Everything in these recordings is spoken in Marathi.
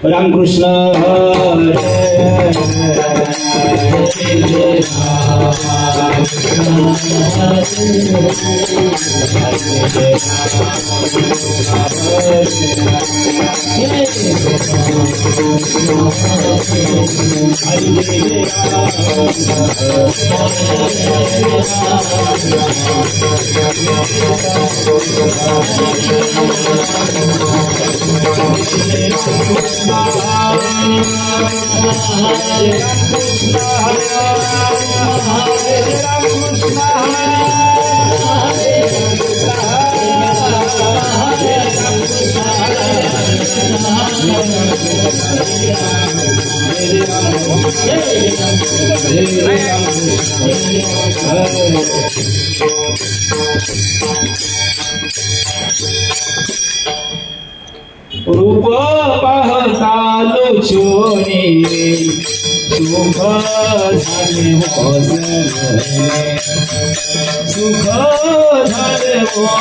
रामकृष्ण रूप पाहता लोचोनी सुख झाले सुख झाले सुख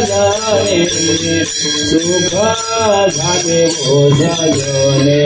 झाले रूप सुख झाले सुख झाले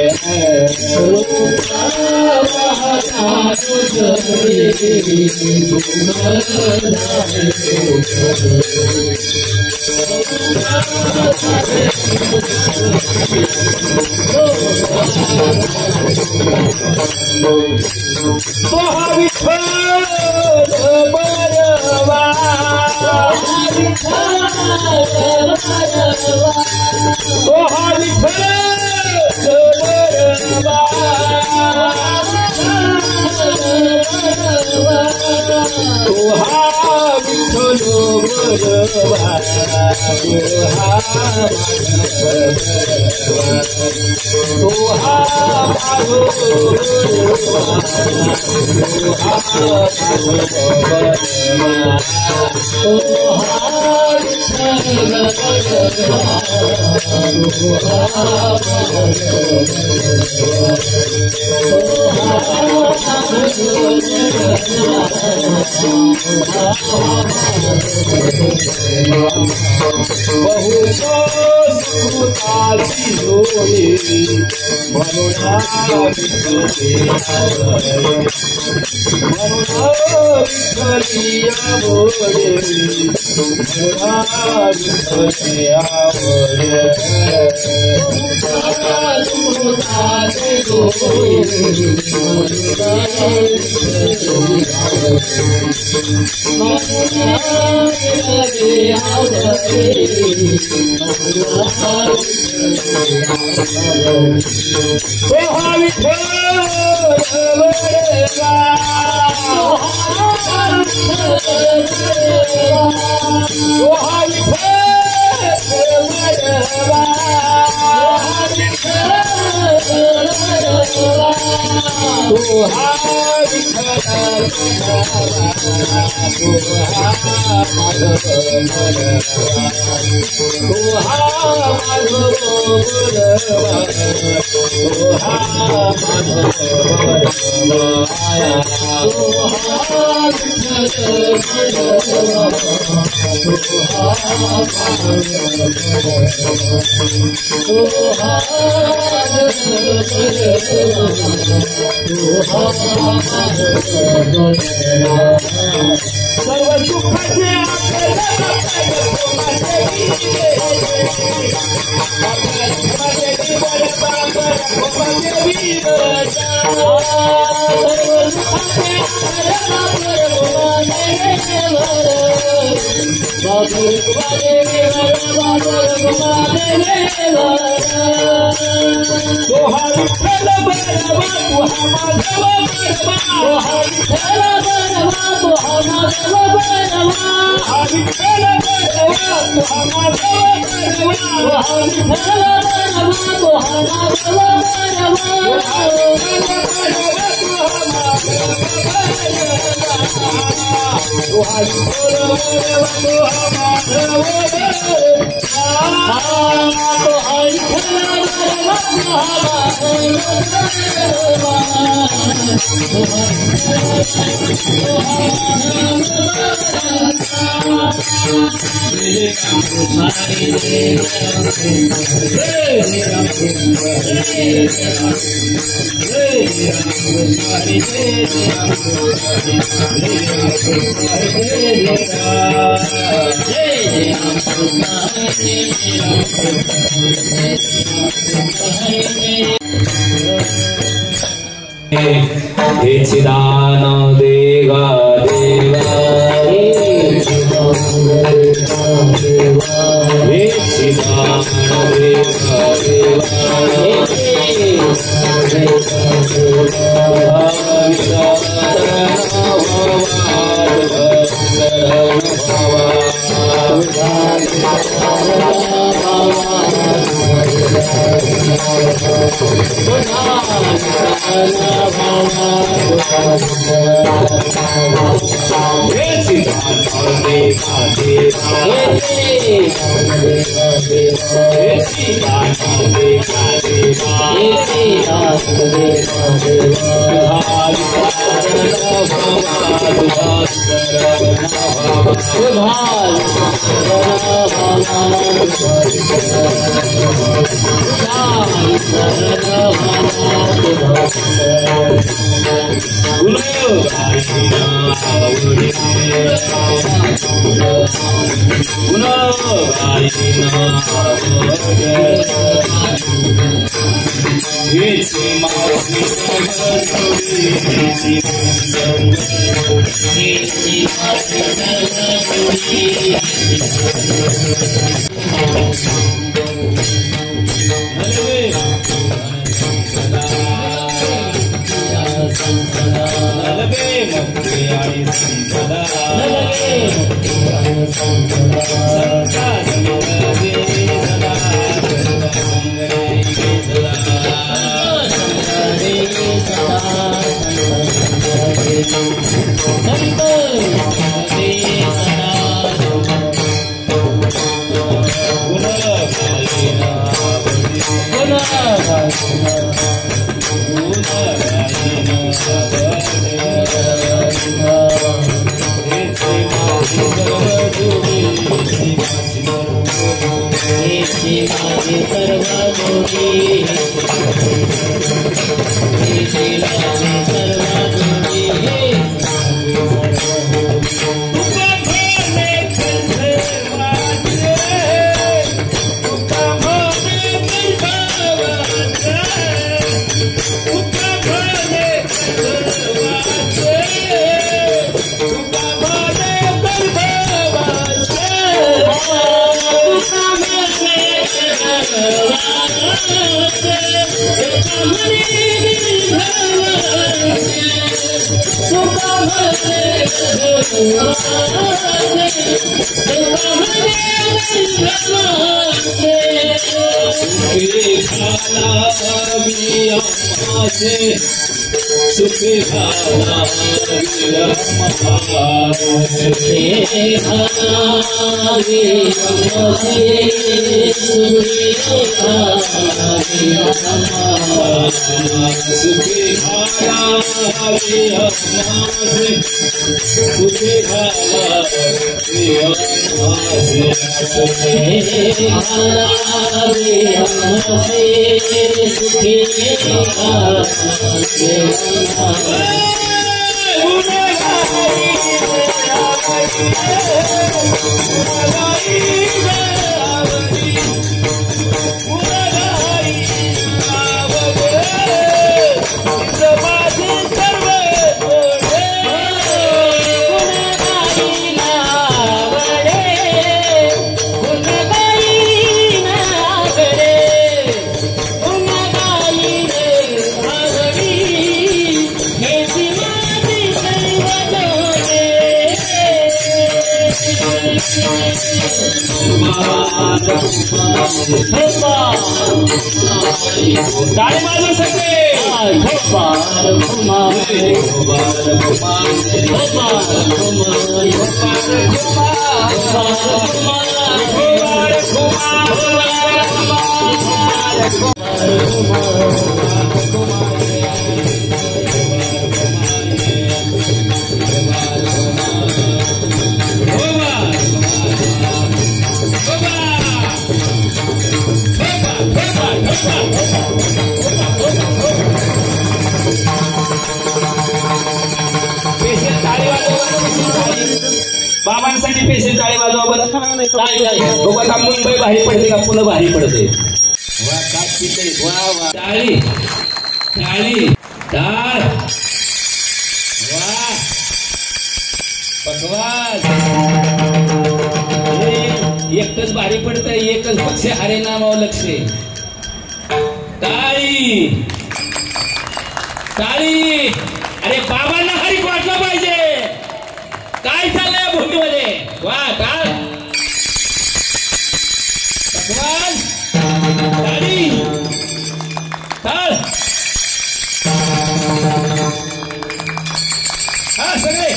हे चिदानंद देवा देवा हे चिदानंद देवा टाळी वाजवा सगळे बाबांसाठी पेशंट टाळी वाजवा बरं. बघा मुंबई भारी पडते का पुन्हा भारी पडते. वा काय वा वा टाळी टाळी टाळ वा पकवाज. एकच भारी पडतंय एकच पक्ष हरे नामावर लक्ष. टाळी टाळी. अरे बाबांना हरिक वाटलं पाहिजे. काय चाललंय भूमीमध्ये. वा टाळ पकवाज टाळी टाळ. हा सगळे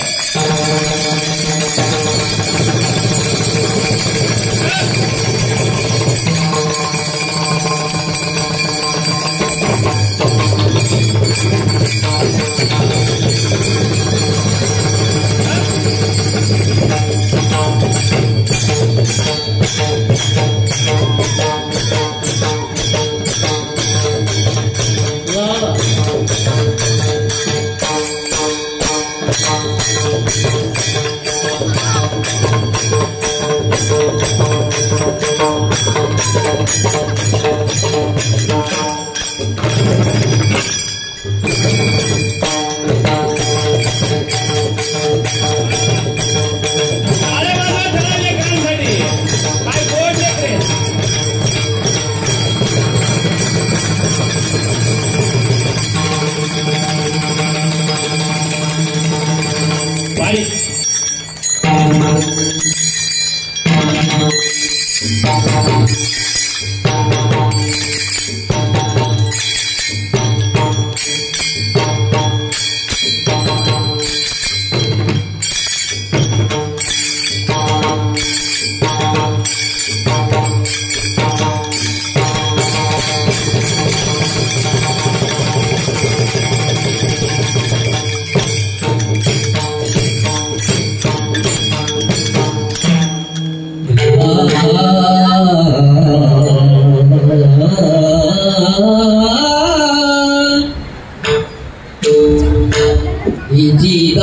Jai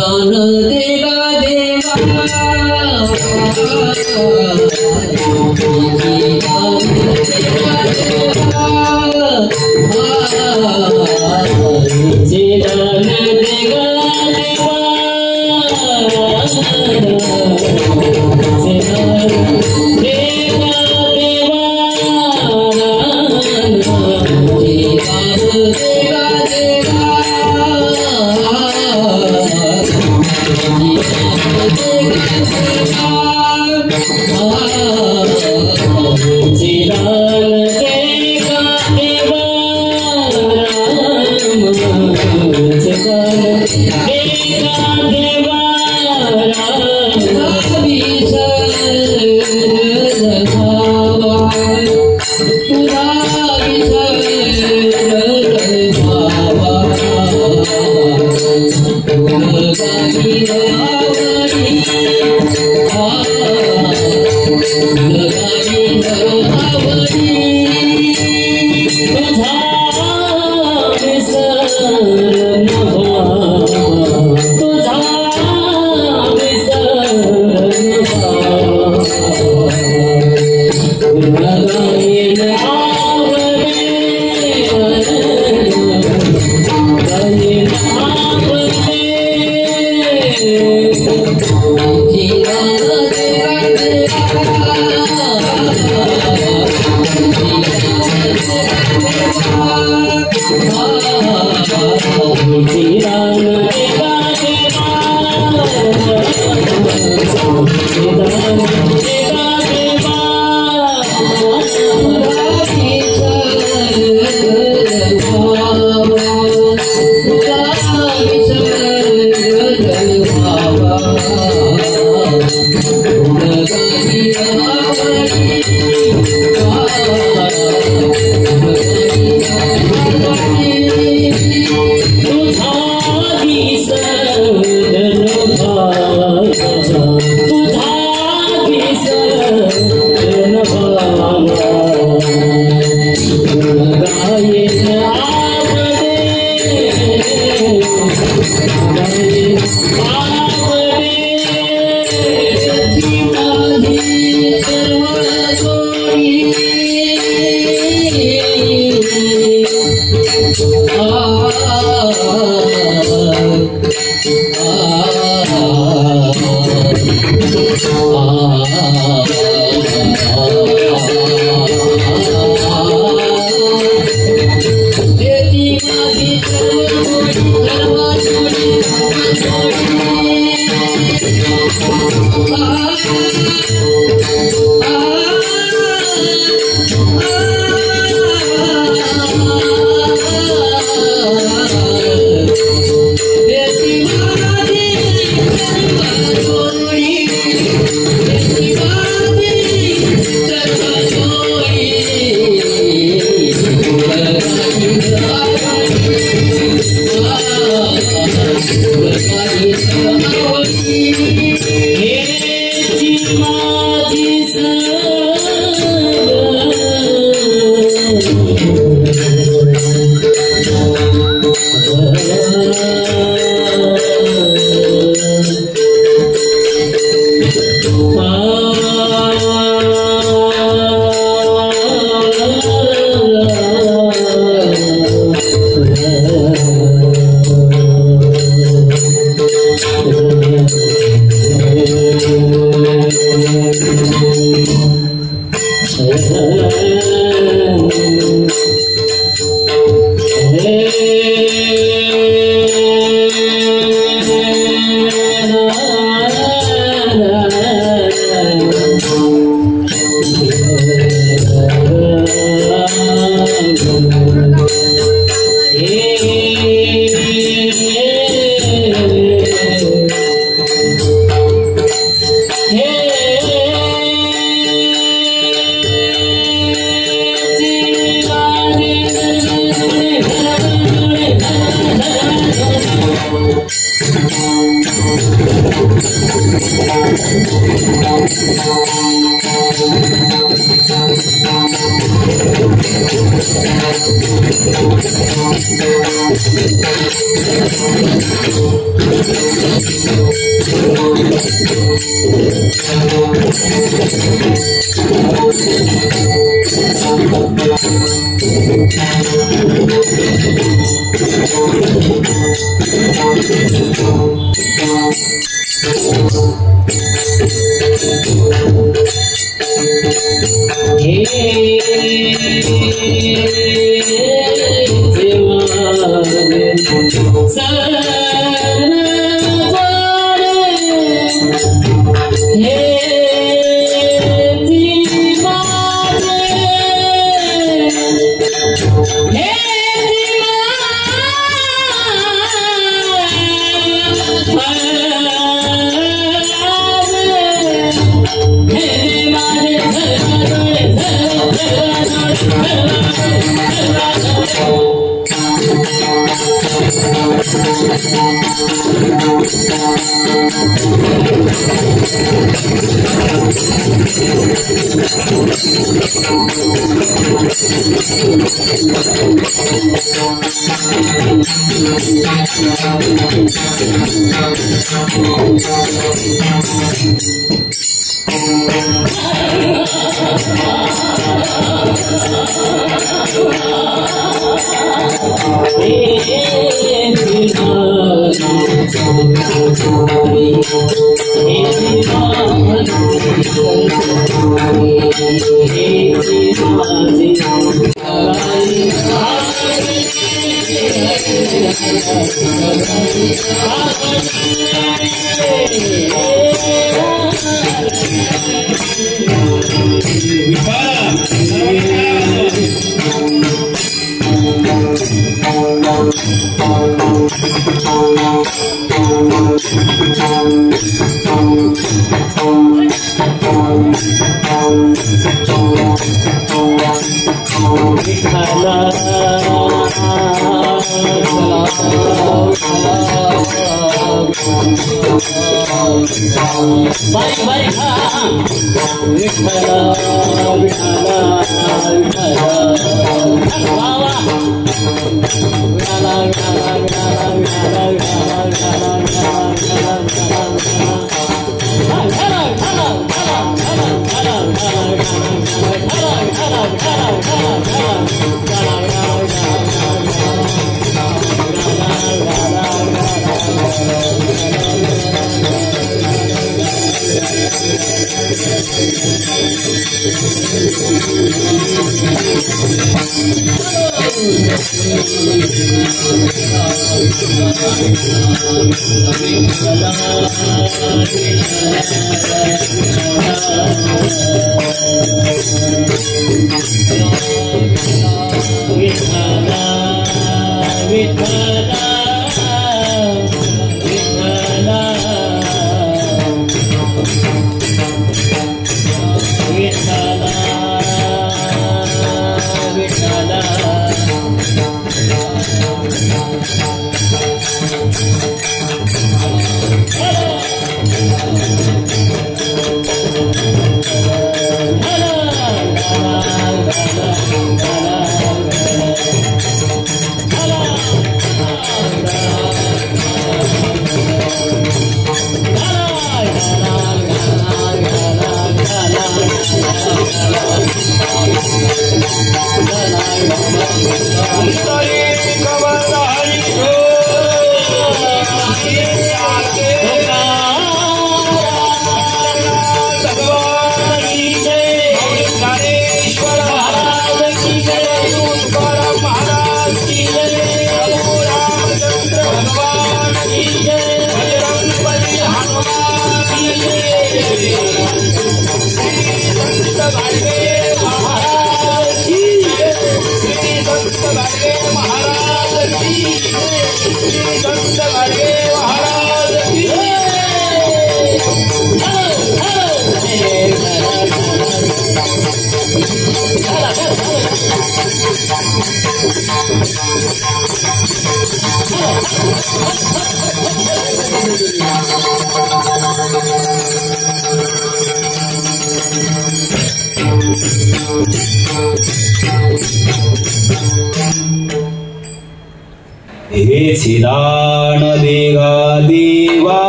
हे चिदान देगा देवा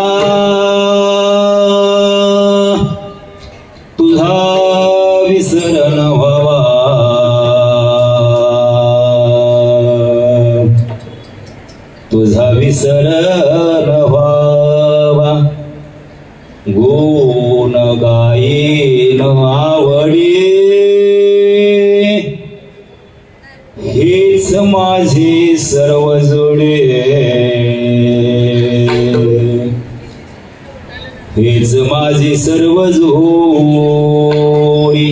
तुझा विसरण व्हावा, तुझा विसरण व्हावा, गुण गायेन आवडी हेच माझे सर्व जोडे, हेच माझे सर्व जोडी,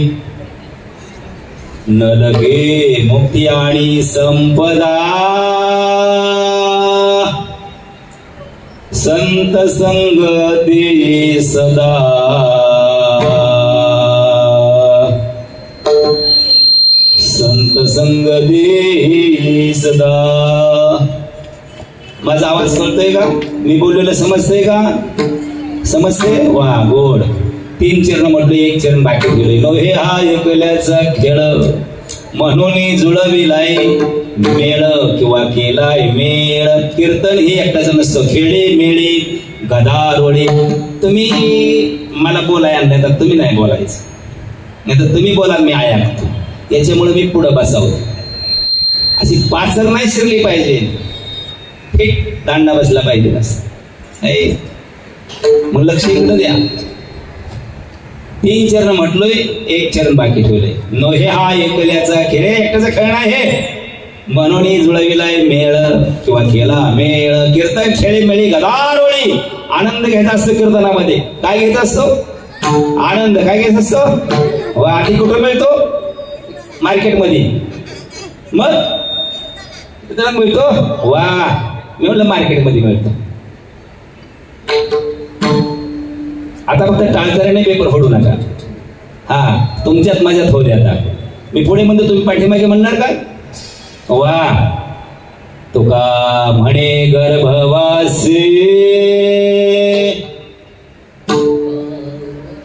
न लगे मुक्ती आणि संपदा, संत संग दे सदा, संत संग दे सदा. माझा आवाज कळतोय का? मी बोललेलं समजतंय का? समजते? वा गोड. 3 चरण म्हटलं, 1 चरण बाकी गेले. नो हे हा एकल्याचा खेळ म्हणून जुळविलाय मेळ किंवा केलाय मेळ. कीर्तन हे एकट्याचं नसतं, खेळे मेळे गदारोळे. तुम्ही मला बोलाय आणलं तर तुम्ही नाही बोलायचं, नाही तर तुम्ही बोला मी ऐकतो. याच्यामुळे मी पुढं बसावं. अशी पाचर नाही शिरली पाहिजे, ठीक दांडा बसला पाहिजे बस. मग लक्ष इकडं द्या. 3 चरण म्हटलोय, 1 चरण बाकी ठेवलंय. नो हे हा एकल्याचा खेळ, एकट्याचा खेळ नाही हे. म्हणून जुळविलाय मेळ किंवा केला मेळ. कीर्तन खेळी मेळी गदारोळी. आनंद घ्यायचा असतो कीर्तनामध्ये. काय घ्यायचा असतो? आनंद. काय घ्यायचा असतो? आधी कुठं मिळतो? मार्केटमध्ये. मग मिळतो वा, मी म्हटलं मार्केटमध्ये मिळतो. आता फक्त टाळकऱ्याने पेपर फोडू नका. हा, तुमच्यात माझ्यात होऊ द्या. आता मी पुढे म्हणतो, तुम्ही पाठीमागे म्हणणार काय? वा. तुका म्हणे गर्भवासी.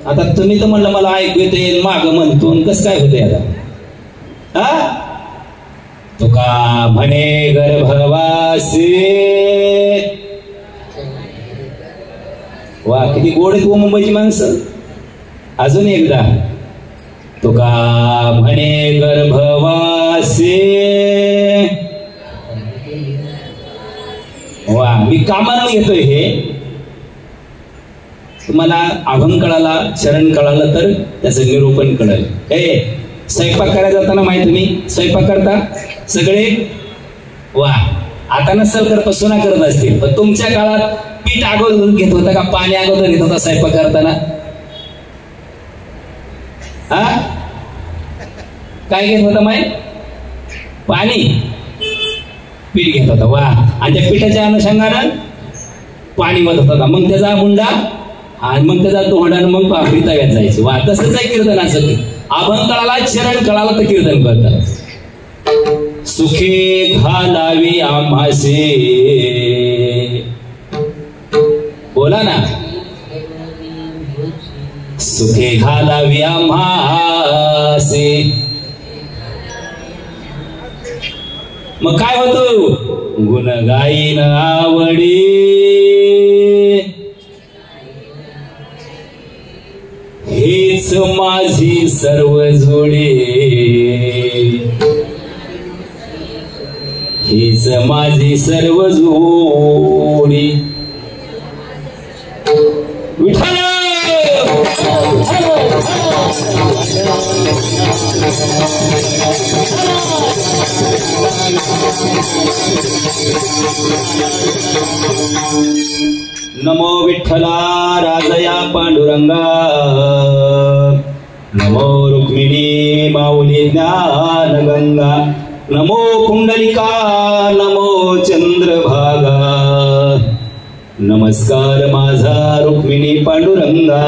आता तुम्ही तर म्हणलं मला ऐकू येते, माग म्हणतो, कस काय होते आता? हा, तुका म्हणे गर्भवासी. वा, किती गोड आहेत मुंबईची माणसं. अजून एकदा, तुका म्हणे गर्भवासी. वा, मी कामानं घेतोय हे. तुम्हाला अभंग कळाला, चरण कळालं तर त्याचं निरूपण कळेल. स्वयंपाक करायला जाताना माहिती तुम्ही स्वयंपाक करता सगळे? वा, आता नसेल करत सुना करत असतील, पण तुमच्या काळात पीठ अगोदर घेत होता का पाणी अगोदर घेत होता स्वयंपाक करताना? हा, काय घेत होता माय? पाणी, पीठ घेत होता. वा, आणि त्या पिठाच्या अनुषंगानं पाणी मधत होता, मग त्याचा मुंडा आणि मग त्याचा तोंडानं मग पापडी तव्यात जायची. वा, तसंच आहे कीर्तनाचं. अभंग कळाला, चरण कळाला तर कीर्तन करतात. सुखे घालावी आम्हासे, बोला ना, सुखे घालावी आम्हासे. मग काय होतो? गुण गाईन आवडी, हेच माझी सर्व जोडे, हेच माझी सर्व जोडी. विठ्ठल नमो विठ्ठला राजया पांडुरंगा, नमो रुक्मिणी माऊली ज्ञान गंगा, नमो कुंडलिका, नमो चंद्रभागा. नमस्कार माझा रुक्मिणी पांडुरंगा.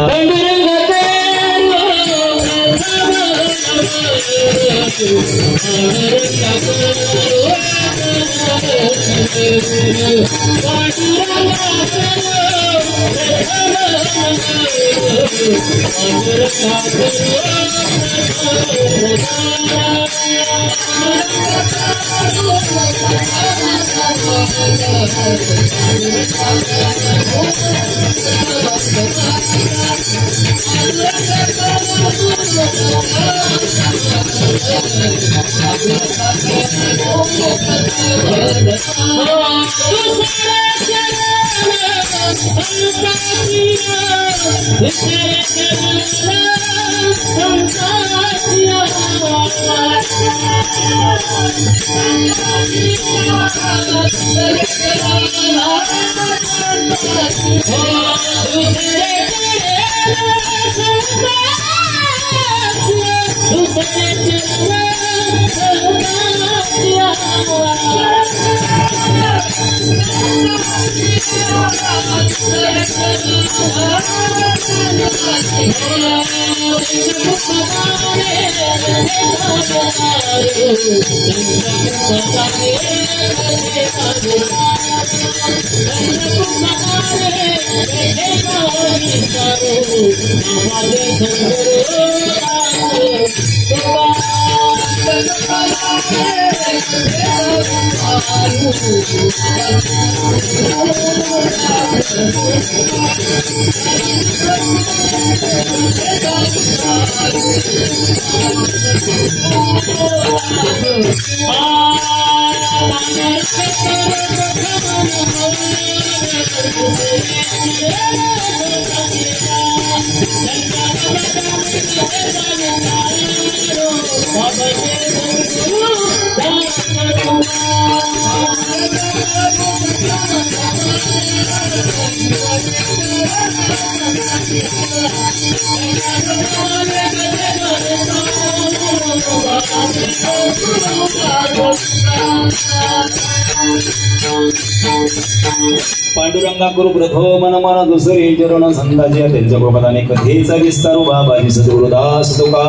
पांडुरंगा गुरु प्रथम मन दुसरी चरण संताजी त्यांच्या कृपाने कथेचा विस्तारू बाबाजी सद्गुरुदास तुका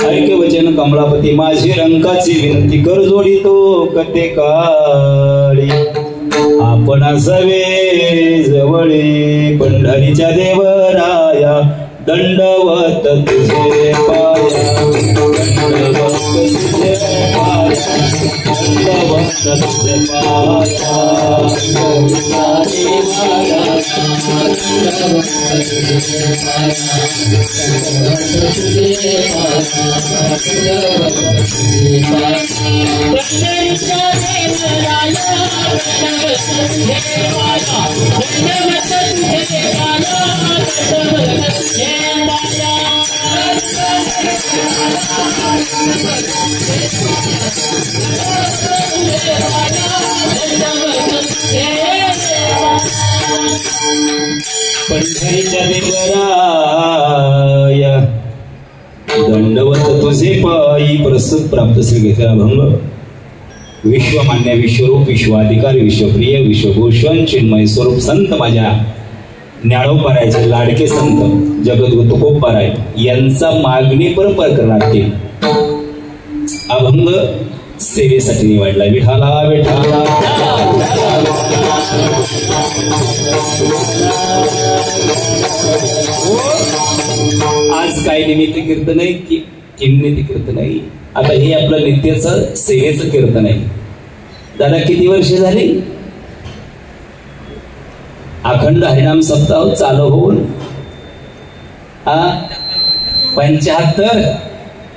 ऐक्य वचन कमलापती माझी रंकाची विनंती कर जोडी तो कथे काळी आपण असावे जवळे पंढरीच्या देवराया दंडवत तुझे पाया दंडवत तुझे पाया दंडवत पंढरीच्या देवराया दंडवत तुझे पायी प्रस्तुत प्राप्त श्री घेतला भंग विश्वमान्य विश्वरूप विश्वाधिकारी विश्वप्रिय विश्वभूषण चिन्मय स्वरूप संत माझ्या ज्ञानोपारायचे लाडके संत जगद्गुरु तुकोबाराय यांचा मागणी पर प्रकरणातील अभंग सेवेसाठी निवडला. विठाला विठाला आज काय निमित्त कीर्तन आहे की किमनित कीर्तन आहे. आता हे आपलं नित्याचं सेवेचं कीर्तन आहे. दादा किती वर्ष झाली अखंड हरिनाम सप्ताह चालू होऊन? 75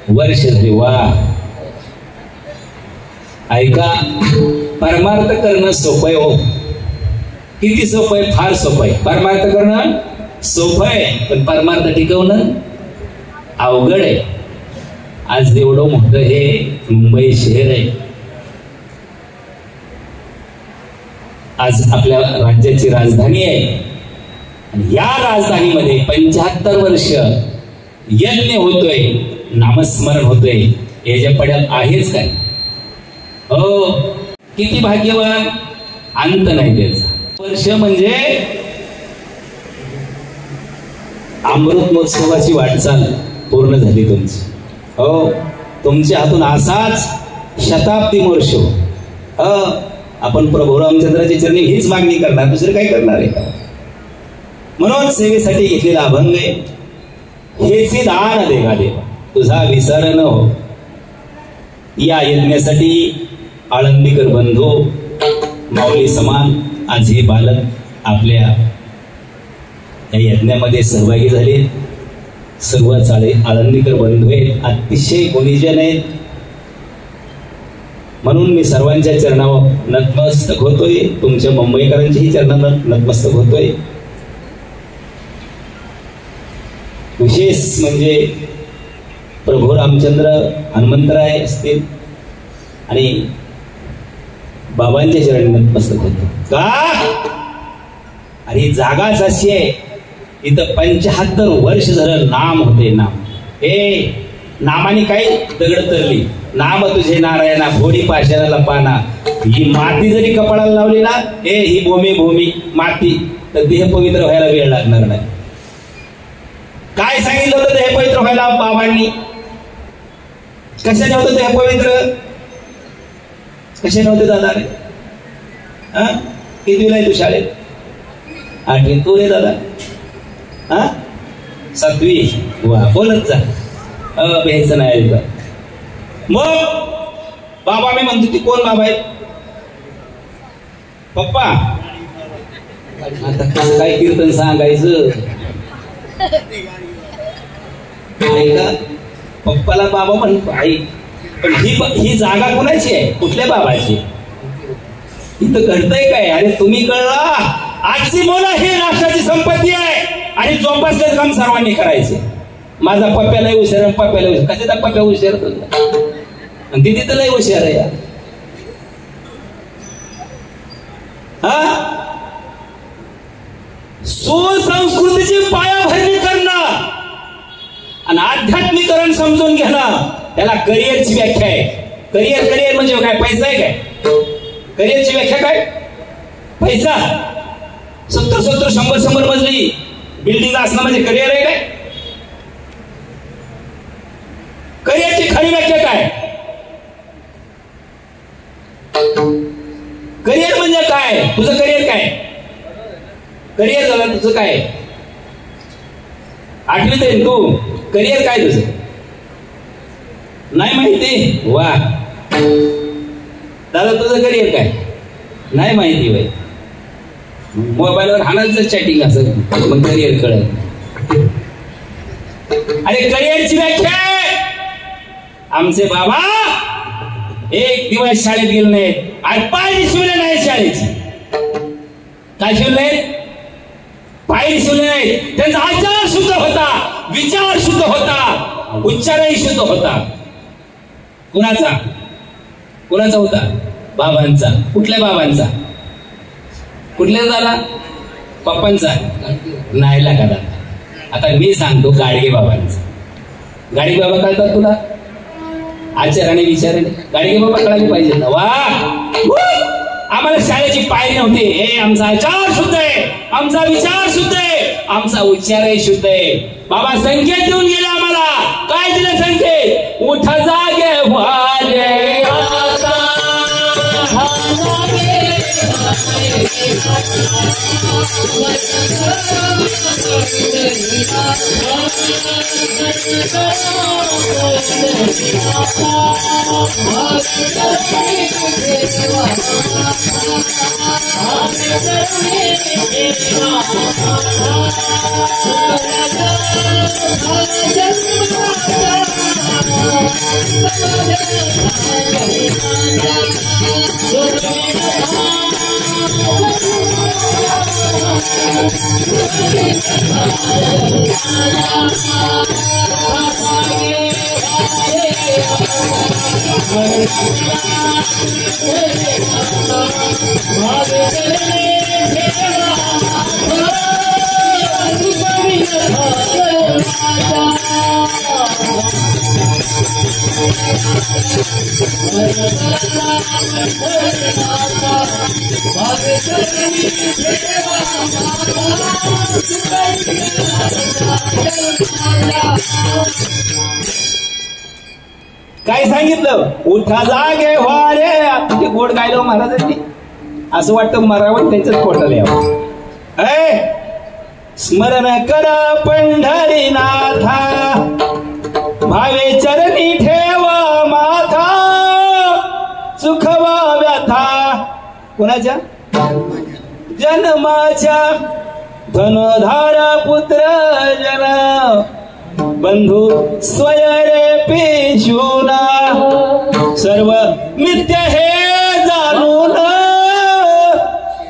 वर्ष झाली. वा, ऐका, परमार्थ करणं सोपं हो. किती सोपं आहे? फार सोपं आहे. परमार्थ करणं सोपं आहे, पण परमार्थ टिकवणं अवघड आहे. आज एवढं मोठं हे मुंबई शहर आहे. आज आपल्या राज्याची राजधानी आहे आणि या राजधानीमध्ये 75 वर्ष यज्ञ होतोय, नामस्मरण होतोय. याच्या पड्यात आहेच काय? हो, किती भाग्यवान, अंत नाही त्याचा. वर्ष म्हणजे अमृत महोत्सवाची वाटचाल पूर्ण झाली तुमची. हो, तुमच्या हातून असाच शताब्दी वर्ष. आपण प्रभू रामचंद्राच्या चरणी हीच मागणी करणार, दुसरं काय करणार आहे का? म्हणून सेवेसाठी घेतलेला अभंग आहे. हेच दान देवा देवा तुझा विसर न हो. या यज्ञासाठी आळंदीकर बंधू माऊली समान आज हे बालक आपल्या या यज्ञामध्ये सहभागी झाले. सर्व आळंदीकर बंधू आहेत, अतिशय गुणीजन आहेत. म्हणून मी सर्वांच्या चरणावर नतमस्तक होतोय. तुमच्या मुंबईकरांच्याही चरणावर नतमस्तक होतोय. विशेष म्हणजे प्रभू रामचंद्र हनुमंतराय असतील आणि बाबांच्या चरणी नतमस्तक होतो. का? अरे जागाच अशी आहे, इथं 75 वर्ष झालं नाम होते. नाम हे नामाने काही दगड तरली. नाम तुझे नारायणा भोडी पाषाणाला पाना. ही माती जरी कपाळाला लावली ना, ही भूमी माती, तर देह पवित्र व्हायला वेळ लागणार नाही. काय सांगितलं होतं देह पवित्र व्हायला बाबांनी? कशाने होतं देह पवित्र? कशाने होते दादा? रे किती आहे तू शाळेत? 8वी. तू रे दादा? 7वी. वा, बोलत जा, भ्यायचं नाही. मग बाबा मी म्हणतो ती कोण बाबा आहे? पप्पा. आता कसं काय कीर्तन सांगायचं? ऐका, पप्पाला बाबा म्हणतो आई, पण ही जागा कोणाची आहे? कुठल्या बाबाची? इथं घडतंय काय? अरे तुम्ही कळला, आजची मुलं ही राष्ट्राची संपत्ती आहे आणि जोपासलेच काम सर्वांनी करायचे. माझा पप्प्याला हुशार, पप्प्याला हुशार. कशाचा पप्प्या हुशार तुझा? आणि ती तिथं लय हुशार आहे. सुसंस्कृतीची पायाभरणी करणं आणि आध्यात्मिकरण समजून घेणं, त्याला करिअरची व्याख्या आहे. करिअर म्हणजे काय? पैसा आहे काय? करिअरची व्याख्या काय? पैसा. 70 100 मजली बिल्डिंग असणं म्हणजे करिअर आहे काय? करिअरची खरी व्याख्या काय? करिअर म्हणजे काय? तुझं करिअर काय? करिअर झालं तुझं काय? 8वीत आहे तू, करिअर काय तुझं? नाही माहिती? वा, दादा तुझं करिअर काय नाही माहिती बाई, मोबाईलवर हाणायचं चॅटिंग असं मग करिअर कळत. अरे करिअरची व्याख्या आमचे बाबा एक दिवस शाळेत गेले नाहीत आणि पायरी शिवले नाही शाळेची. काय शिवले? पायरी शिवले नाही. त्यांचा आचार शुद्ध होता, विचार शुद्ध होता, उच्चारही शुद्ध होता. कुणाचा कुणाचा होता? बाबांचा. कुठल्या बाबांचा? कुठल्या झाला? पप्पांचा नाही लागा. आता मी सांगतो गाडगे बाबांचा. गाडगे बाबा कळतात तुला? आचाराने विचाराने गाडगे बाबा कळाले पाहिजे ना. वा, आम्हाला शाळेची पायरी नव्हती. हे आमचा आचार शुद्ध आहे, आमचा विचार शुद्ध आहे, आमचा उच्चारही शुद्ध आहे. बाबा संकेत देऊन गेले आम्हाला. काय दिले संकेत? उठ जागे व्हाले आता, काय सांगितलं? उठा जागे व्हा रे. किती गोड गायलो महाराजांनी. असं वाटतं मरावं त्यांच्याच पोटाला यावं. स्मरण कर पंढरीनाथा, भावे चरणी ठेव माथा, सुखवा व्यथा कुणाच्या? जन्माच्या. धनधारा पुत्र जन, बंधू स्वयरे पेशूना, सर्व मिथ्य हे जाणून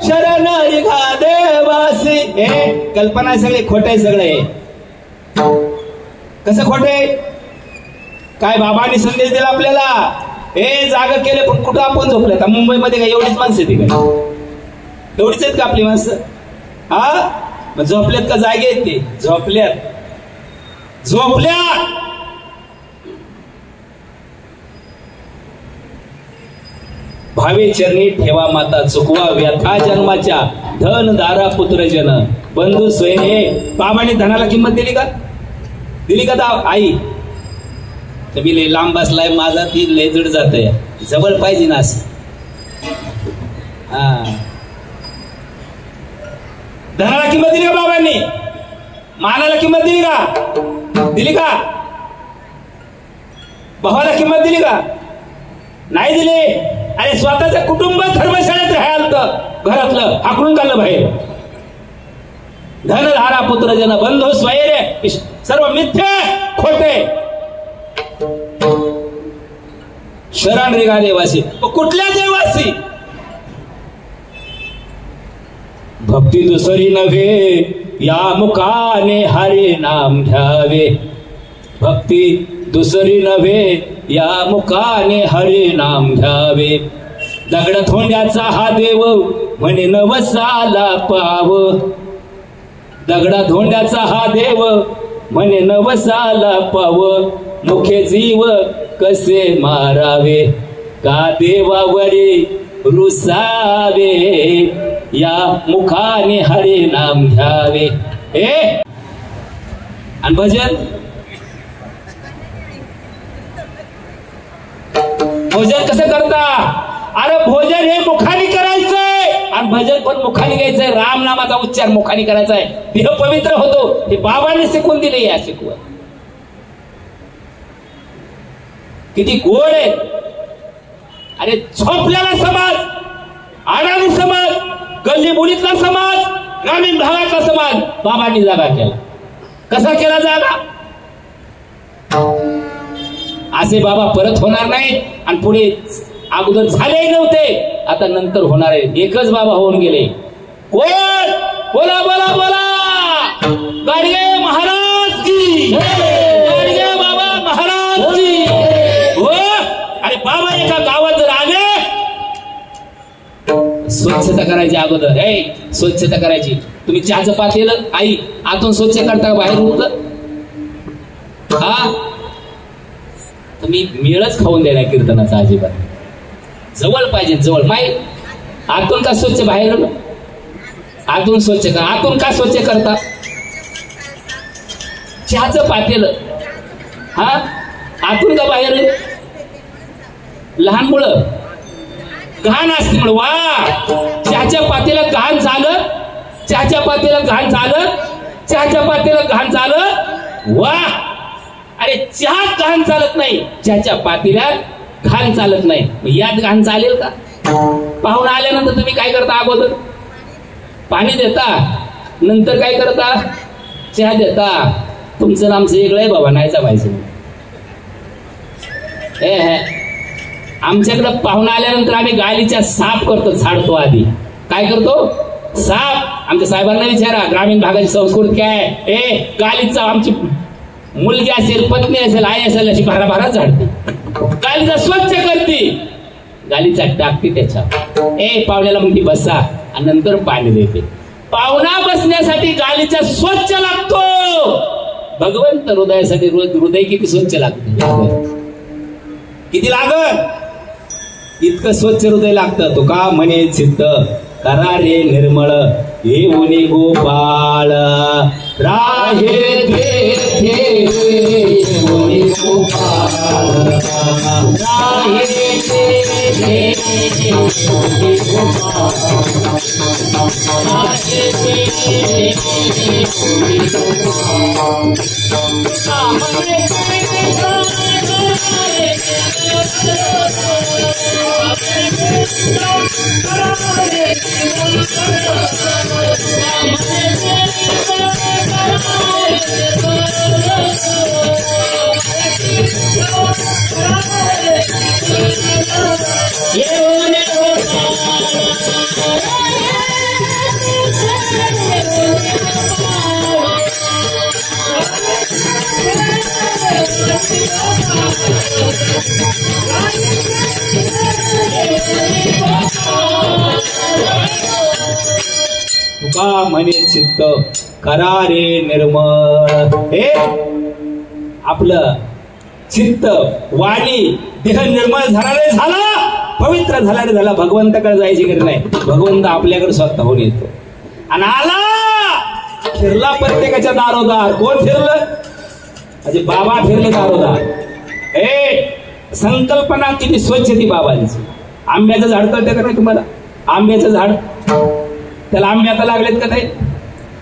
शरण निघा देवासी. हे कल्पना सगळे खोटे सगळे. कसं खोटे? काय बाबांनी संदेश दिला आपल्याला? हे जागा केले पण कुठं आपण झोपले? आता मुंबईमध्ये काय एवढीच माणसं येते काय? एवढीच आहेत का आपली माणसं? हा, मग झोपल्यात का जागे आहेत? ते झोपल्यात. भावे चरणी ठेवा माता, चुकवा व्यथा जन्माच्या, धन दारा पुत्र जन, बंधू स्वयं. बाबाने धनाला किंमत दिली का? दिली का? आई तुम्ही लय लांब बसलाय, माझा ती लय जड जातंय, जवळ पाहिजे ना असं. हा, धनाला किंमत दिली का बाबांनी? मानाला किंमत दिली का? दिली का? भावाला किंमत दिली का? नाही दिली. अरे स्वतःचं कुटुंब धर्मशाळेत राहायला घरातलं हाकलून काढलं बाहेर. धनधारा पुत्र जन, बंधू स्वैरे, सर्व मिथ्य खोटे. शरण रेगा देवासी. कुठल्या देवासी? भक्ती दुसरी नव्हे, या मुखाने हरी नाम घ्यावे. भक्ती दुसरी नव्हे, या मुखाने हरी नाम घ्यावे. दगड थोंड्याचा हा देव, म्हणे नवसाला पाव. दगडा धोंड्याचा हा देव, म्हणे नवसाला पाव. मुखे जीव कसे मारावे, का देवावरी रुसावे. या मुखाने हरी नाम घ्यावे. हे आणि भजन, भोजन कसं करता? अरे भोजन हे मुखाने करायचंय आणि भजन पण मुखाने घ्यायचंय. राम नामाचा उच्चार मुखाने करायचा आहे. देह पवित्र होतो. हे बाबांनी शिकवून दिले. या शिकवण किती गोड आहे. अरे अरे झोपलेला समाज, अडाणी समाज, गल्ली बोलीतला समाज, ग्रामीण भागातला समाज बाबांनी जागा केला. कसा केला जागा? असे बाबा परत होणार नाहीत आणि पुढे अगोदर झालेही नव्हते, आता नंतर होणार आहे. एकच बाबा होऊन गेले. कोण? बोला बोला बोला. गाडगे महाराज की, गाडगे बाबा महाराज की. हो. अरे बाबा एका गावात जर आले, स्वच्छता करायची अगोदर. स्वच्छता करायची. तुम्ही चहाचं पातेलं आई आतून स्वच्छ करता, बाहेर उरलं हा तुम्ही मेळच खाऊन द्यायला कीर्तनाचा अजिबात. जवळ पाहिजे, जवळ. माई आतून का स्वच्छ, बाहेर आतून स्वच्छ करा. आतून का स्वच्छ करता? चहाचं पातेलं हा आतून का बाहेर? लहान मुलं घाण असते म्हणून. वा, चहाच्या पातेला घाण झालं, चहाच्या पातेला घाण झालं, चहाच्या पातेला घाण झालं. वा. अरे चहा घाण चालत नाही, चहाच्या पातेल्यात घाण चालत नाही. यात घाण चालेल का? पाहुणा आल्यानंतर तुम्ही काय करता? अगोदर पाणी देता, नंतर काय करता? चहा देता. तुमचं नामचं वेगळं आहे बाबा, नाही जमायचं. आमच्याकडे पाहुणा आल्यानंतर आम्ही गालीच्या साफ करतो, झाडतो. आधी काय करतो? साफ. आमच्या साहेबांना विचारा, ग्रामीण भागाची संस्कृती काय? गालीचा आमची मुलगी असेल, पत्नी असेल, आई असेल, अशी भराभरा झाडते, गालीचा स्वच्छ करते, गालीचा टाकते त्याच्या. पाहुण्याला म्हणते बसा आणि नंतर पाणी देते. पाहुणा बसण्यासाठी गालीचा स्वच्छ लागतो. भगवंत हृदयासाठी हृदय किती स्वच्छ लागतं? किती लागत? इतकं स्वच्छ हृदय लागतं. तो का म्हणे चित्त करा रे निर्मळ येऊनी गोपाळ राहे येऊनी गोपाळ राहे तुका म्हणे चित्त करा रे निर्मळ. हे आपलं चित्त, वाणी, देह निर्मळ झाला रे झाला, पवित्र झाला रे झाला. भगवंताकडे जायची गरज नाही, भगवंत आपल्याकडे स्वतःहून येतो. आणि आला फिरला प्रत्येकाच्या दारोदार. कोण फिरलं? म्हणजे बाबा फिरले दारोदार. संकल्पना किती स्वच्छ ती बाबांची. आंब्याचं झाड कळतं का नाही तुम्हाला? आंब्याचं झाड, त्याला आंबे आता लागलेत का नाही?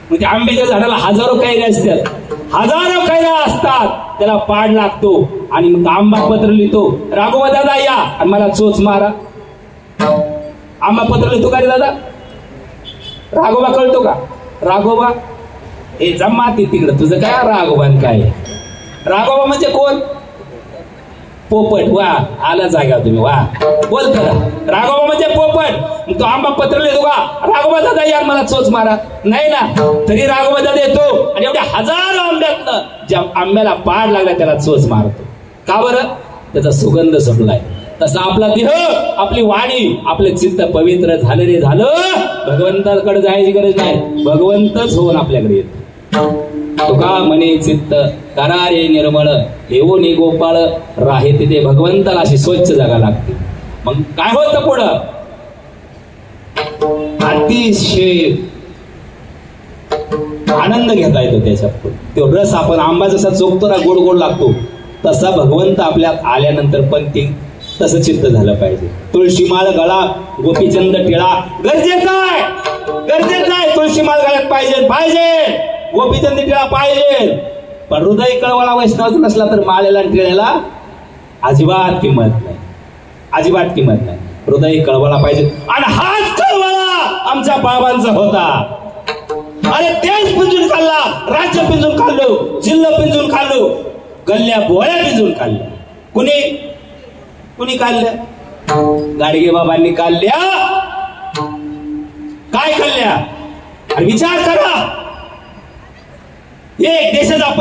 म्हणजे आंब्याच्या झाडाला हजारो कैऱ्या असतात, हजारो कैऱ्या असतात, त्याला पाड लागतो आणि मग आंबा पत्र लिहितो, राघोबा दादा या आणि मला चोच मारा. आंबा पत्र लिहितो का रे दादा? राघोबा कळतो का? राघोबा हे जमा तिकडं, तुझं काय राघोबा काय? राघोबा म्हणजे कोण? पोपट. वा, आला जागा तुम्ही. वा, बोल करा. राघोबा म्हणजे पोपट. तो आंबा पत्र लिहितो का? राघोबा दादा यार मला चोच मारा. नाही ना, तरी राघोबा दादा येतो आणि एवढ्या हजारो आंब्यातनं ज्या आंब्याला पाड लागला त्याला चोच मारतो. का बरं? त्याचा सुगंध सुटलाय. तसा आपला देह, आपली वाणी, आपलं चित्त पवित्र झालं रे झालं. भगवंताकडे जायची गरज नाही, भगवंतच होऊन आपल्याकडे येतो. तुका म्हणे चित्त करा रे निर्मळ येऊनी गोपाळ राहे तिथे. भगवंताला अशी स्वच्छ जागा लागते. मग काय होतं पुढं? अतिशय आनंद घेता येतो त्याच्यात. तो रस आपण आंबा जसा चोखतो ना, गोड गोड लागतो, तसा भगवंत आपल्यात आल्यानंतर पण ते तसं चित्त झालं पाहिजे. तुळशीमाळ गळा, गोपीचंद टिळा गरजेचं आहे, गरजेचं आहे. तुळशीमाळ गळ्यात पाहिजे, पाहिजे. गोपीचंद टिळा पाहिजे. पण हृदय कळवाला वैष्णवाचा नसला तर माळेला टिळ्याला अजिबात किंमत नाही, अजिबात किंमत नाही. हृदय कळवळा पाहिजे. आणि हाच कळवळा आमच्या बाबांचा होता. अरे देश पिंजून खाल्ला, राज्य पिंजून खाल्लो, जिल्हा पिंजून खाल्लो, गल्ल्या बोळ्या पिंजून खाल्ल्या. कुणी काढल्या? गाडगे बाबांनी काढल्या. काय खाल्ल्या? आणि विचार करा, एक देशाचा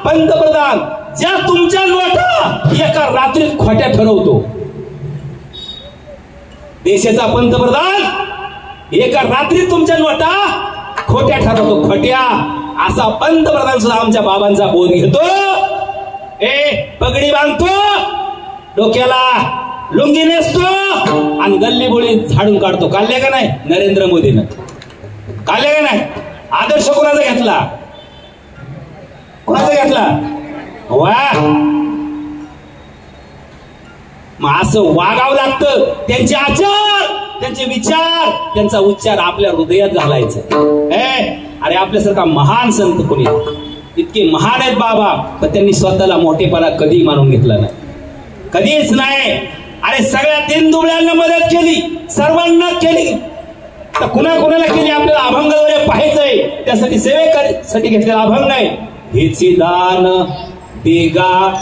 पंतप्रधान ज्या तुमच्या नोटा एका रात्रीत खोट्या ठरवतो. देशाचा पंतप्रधान एका रात्रीत तुमच्या नोटा खोट्या ठरवतो. खोट्या असा पंतप्रधान सुद्धा आमच्या बाबांचा बोध घेतो. पगडी बांधतो, डोक्याला लुंगी नेसतो आणि गल्ली बोळी झाडून काढतो. काढल्या का नाही नरेंद्र मोदीनं? काढल्या का नाही? आदर्श कोणाचा घेतला? वा, मग असं वागावं लागतं. त्यांचे आचार, त्यांचे विचार, त्यांचा उच्चार आपल्या हृदयात घालायचं. अरे आपल्यासारखा महान संत कोणी, इतके महान आहेत बाबा, पण त्यांनी स्वतःला मोठेपणा कधी मानून घेतला नाही, कधीच नाही. अरे सगळ्या तीन दुबळ्यांना मदत केली, सर्वांना केली, तर कुणाला केली आपल्याला अभंग वगैरे पाहायचंय. त्यासाठी सेवेसाठी घेतलेला अभंग नाही. हेची दान देगा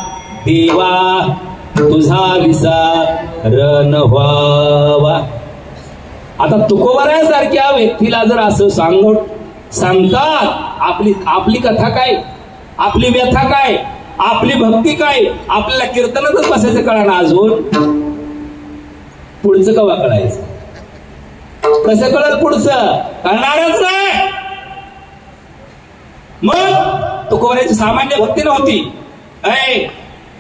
देवा, तुझा विसार न व्हावा. आता तुकोबारायासारख्या व्यक्तीला जर असं सांगतात, आपली कथा काय, आपली व्यथा काय, आपली भक्ती काय, आपल्याला कीर्तनातच बसायचं कळणार. अजून पुढचं कवा कळायचं? कसं कळलं पुढचं? कळणारच नाही. मग तुकोबारायाची सामान्य भक्ती नव्हती.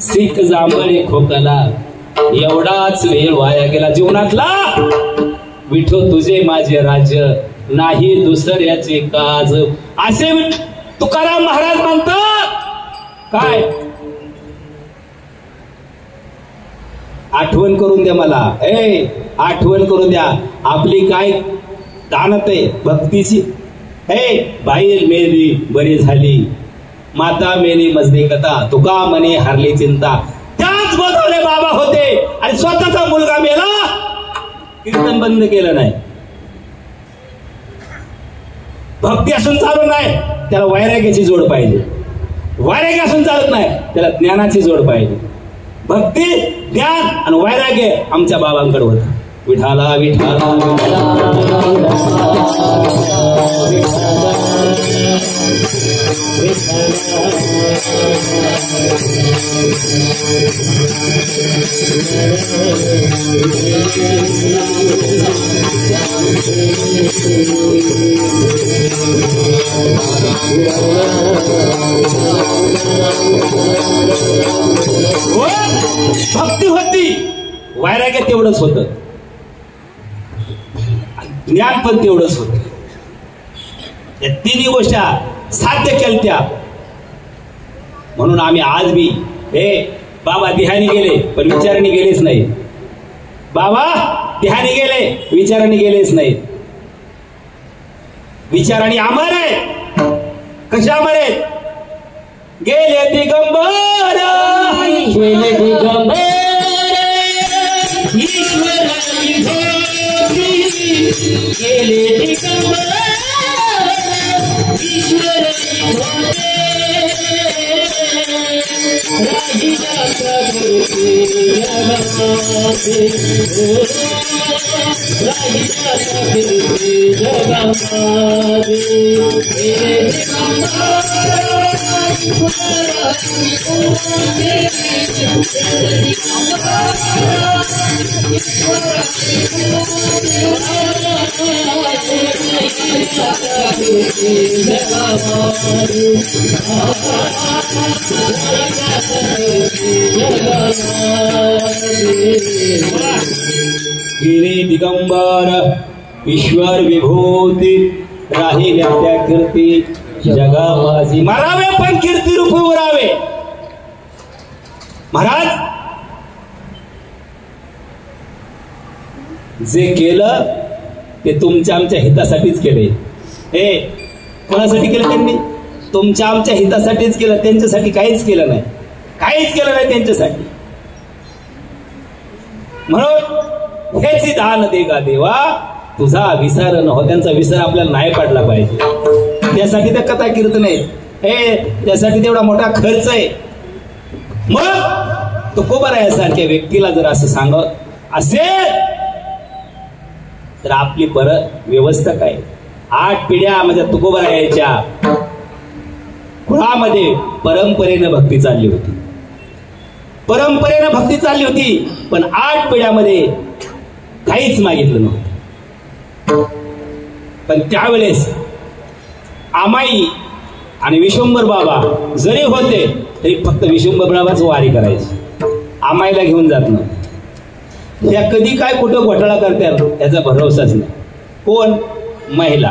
सीख जांभळे खोकला, एवढाच वेळ वाया गेला जीवनातला. विठो तुझे माझे राज्य, नाही दुसऱ्याचे काज, असे तुकाराम महाराज म्हणतात. काय आठवण करून द्या मला, आठवण करून द्या आपली काय दानत आहे भक्तीची. बाईल मेली बरी झाली, माता मेली मजदी कथा, तुका मने हरली चिंता. त्याच बोधवले बाबा होते आणि स्वतःचा मुलगा मेला, कीर्तन बंद केलं नाही. भक्ती असून चालू नाही, त्याला वैराग्याची जोड पाहिजे. वैराग्य असून चालत नाही, त्याला ज्ञानाची जोड पाहिजे. भक्ती, ज्ञान आणि वैराग्य आमच्या बाबांकडे होतं. विठाला विठाला भक्ती होती, वैराग्य तेवढंच होतं, ज्ञान पण तेवढंच होतं. या तिन्ही गोष्टी साध्य केलत्या. म्हणून आम्ही आज बी बाबा देहाने गेले पण विचाराने गेलेच नाही. बाबा देहाने गेले, विचाराने गेलेच नाही. विचाराने अमर आहे. कशा अमर आहेत? गेले दिगंबर, गेले दिगंबर, गेले दिगंबर, ईश्वर गिरी दिगंबर ईश्वर विभूती, राहिल्या त्या कीर्ती जगा माझी. मरावे पण कीर्ती रूप उरावे. महाराज जे केलं ते तुमच्या आमच्या हितासाठीच केले. कोणासाठी केलं त्यांनी? तुमच्या आमच्या हितासाठीच केलं, त्यांच्यासाठी काहीच केलं नाही, काहीच केलं नाही त्यांच्यासाठी. म्हणून हेच दान दे गा देवा, तुझा विसर न हो. त्यांचा विसर आपल्याला नाही पडला पाहिजे. त्यासाठी त्या कथा कीर्तन आहेत, हे त्यासाठी तेवढा मोठा खर्च आहे. मग तुकोबारायासारख्या व्यक्तीला जर असं सांगत असेल तर आपली परत व्यवस्था काय. 8 पिढ्या म्हणजे तुकोबारायाच्या कुळामध्ये परंपरेनं भक्ती चालली होती, परंपरेनं भक्ती चालली होती. पण 8 पिढ्यामध्ये काहीच मागितलं नव्हतं. पण त्यावेळेस आमाई आणि विश्वंभर बाबा जरी होते तरी फक्त विश्वंभर बाबाच वारी करायची, आमाईला घेऊन जात नव्हते. त्या कधी काय कुठं घोटाळा करतात याचा भरोसाच नाही. कोण? महिला.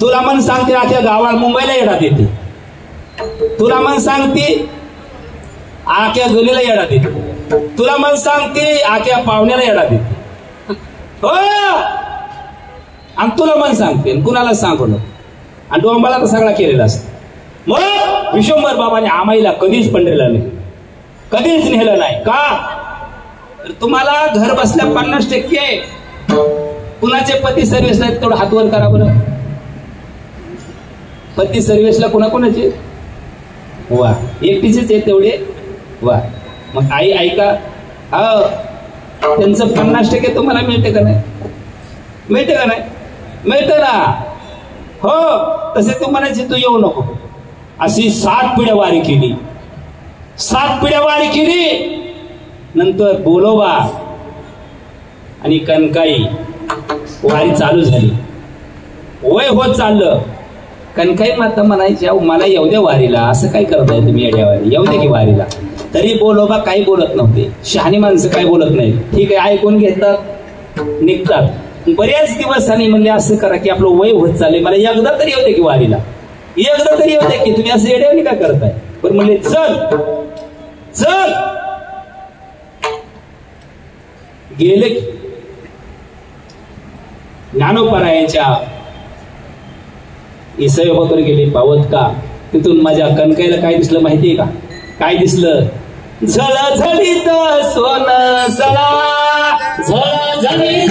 तुला मन सांगते आख्या गावात मुंबईला येणार येते, तुला मन सांगते आख्या गलीला येणार येते, तुला मन सांगते आख्या पाहुण्याला येणार येते. हो, आणि तुला मन सांगते कुणाला सांगू नको, आणि डोंबाला तर सगळा केलेला असतो. मग विश्वंभर बाबाने आमाईला कधीच पंढरीला नाही, कधीच नेलं नाही. का? तर तुम्हाला घर बसल्या 50% कुणाचे पती सर्व्हिसला आहेत तेवढं हातवर करा बरं. पती सर्व्हिसला कुणाकुणाचे? वा, एकटीचेच आहे तेवढे. वा, मग आई ऐका, हा त्यांचं 50% तुम्हाला मिळते का नाही? मिळते का नाही? मिळतं ना. हो, तसे तू म्हणायचे तू येऊ नको. अशी 7 पिढ्या वारी केली, 7 पिढ्या वारी केली. नंतर बोलोबा आणि कनकाई वारी चालू झाली. वय होत चाललं. कनकाई माता म्हणायची मला येऊ द्या वारीला, असं काय करताय तुम्ही येड्यावारी, येऊ द्या की वारीला. तरी बोलोबा काही बोलत नव्हते. शहाणी माणसं काय बोलत नाही. ठीक आहे, ऐकून घेतात, निघतात. बऱ्याच दिवस आणि म्हणले असं करा की आपलं वय होत चाललंय, मला एकदा तरी येऊ दे की वारीला, एकदा तरी येऊ दे की, तुम्ही असं येड्यावानी काय करताय. बरं म्हणले चल चल. गेले की ज्ञानोपरायांच्या इसयोबावर गेले पावत का. तिथून माझ्या कनकाईला काय दिसलं माहितीये का? काय दिसलं? झळझळीत सोन सळा, झळझळीत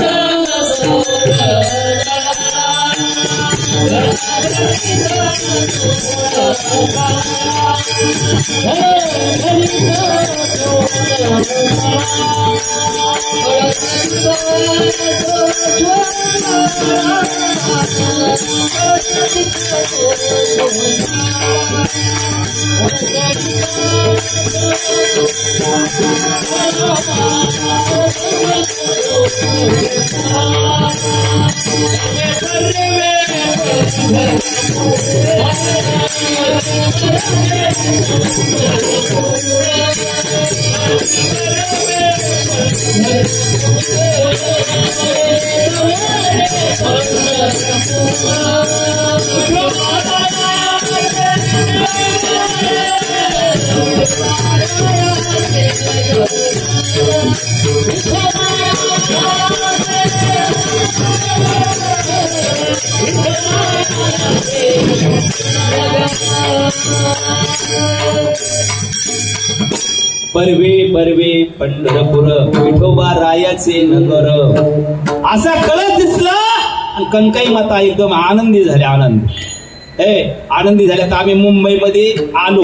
परवे परवे पंढरपूर विठोबा रायाचे नगर असा कळत दिसला. आणि कनकाई माता एकदम आनंदी झाल्या. आनंदी झाल्या. तर आम्ही मुंबईमध्ये आलो.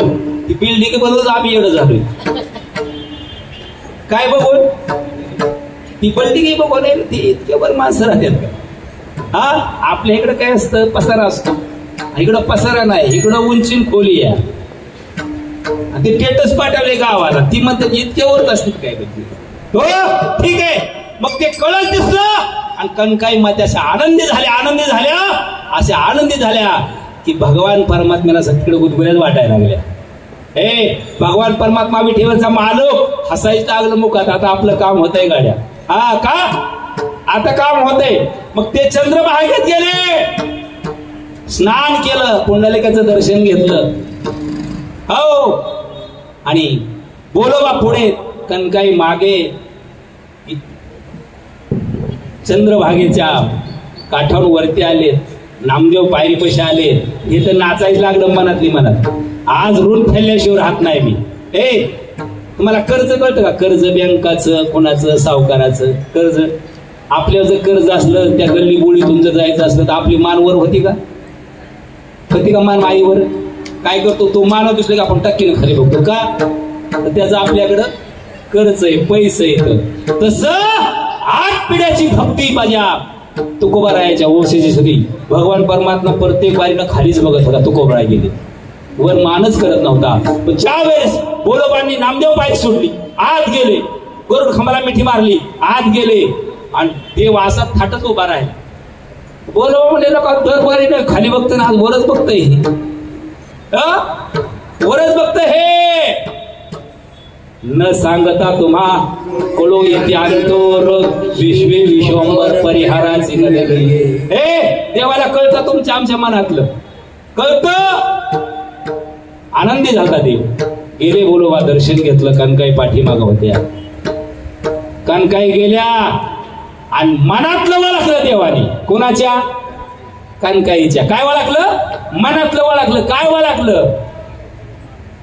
ती बिल्डिंग बघून आम्ही एवढं झालोय. काय बघून? ती बिल्डिंग बघून ती इतक्यावर माणसं राहतात का? हा, आपल्या इकडं काय असतं? पसारा असतो. इकडं पसारा नाही, इकडं उंची खोली आहे. ते स्टेटस पाठवले गावाला, ती म्हणतात इतक्यावर असते काय? हो, ठीक आहे. मग ते कळत दिसलं. आणि कनकाई मात्याशा आनंदी झाल्या अशा आनंदी झाल्या की भगवान परमात्म्याला सगळीकडे गुदगुल्याच वाटायला लागल्या. भगवान परमात्मा विठेवरचा मालक हसायचं लागलं मुखात. आता आपलं काम होतंय गाड्या. हा का? आता काम होतंय. मग ते चंद्रभागेत गेले, स्नान केलं, पुंडलिकाचं दर्शन घेतलं. हो, आणि बोलोबा पुढे, कनकाई मागे. चंद्रभागेच्या काठावर वरती आले. नामदेव पायरीपाशी आले. हे तर नाचायला लागलं मनातली मनात. आज ऋण फेडल्याशिवाय राहत नाही मी. तुम्हाला कर्ज कळतं का? कर्ज बँकाचं, कोणाचं, सावकाराचं कर्ज. आपल्यावर जर कर्ज असलं, त्या गल्ली बोळीतून जर जायचं असलं तर आपली मानवर होती का? होती का मान आईवर? काय करतो तो? मानत असले का आपण टक्केने खाली बघतो का? तर त्याचं आपल्याकडं कर्ज आहे, पैसे येत. तसं 8 पिढ्याची भक्ती माझ्या तुकोबारायाच्या वंशाची सगळी. भगवान परमात्मा प्रत्येक बारीनं खालीच बघत होता. तुकोबाराय गेले, वर मानच करत नव्हता. पण ज्या वेळेस बोलोबांनी नामदेव पायरी सोडली, आत गेले, गरुड खांबाला मिठी मारली, आत गेले आणि देव असा थाटच उभा राहिला. बोलोबा म्हणले का दरबारीने खाली बघतं ना, आज वरच बघतंय, वरच बघत हे. न सांगता तुम्हा कोलो येते अंतोर विश्वे विश्वंबर परिहाराची हे देवाला कळतं तुमच्या आमच्या मनातलं कळतं. आनंदी झाला देव. गेले बोलोबा, दर्शन घेतलं. कनकाई पाठीमाग होत्या. कनकाई गेल्या आणि मनातलं वळखलं देवाने. कोणाच्या? कनकाईच्या. काय वळखलं? मनातलं वळखलं. काय वळखलं?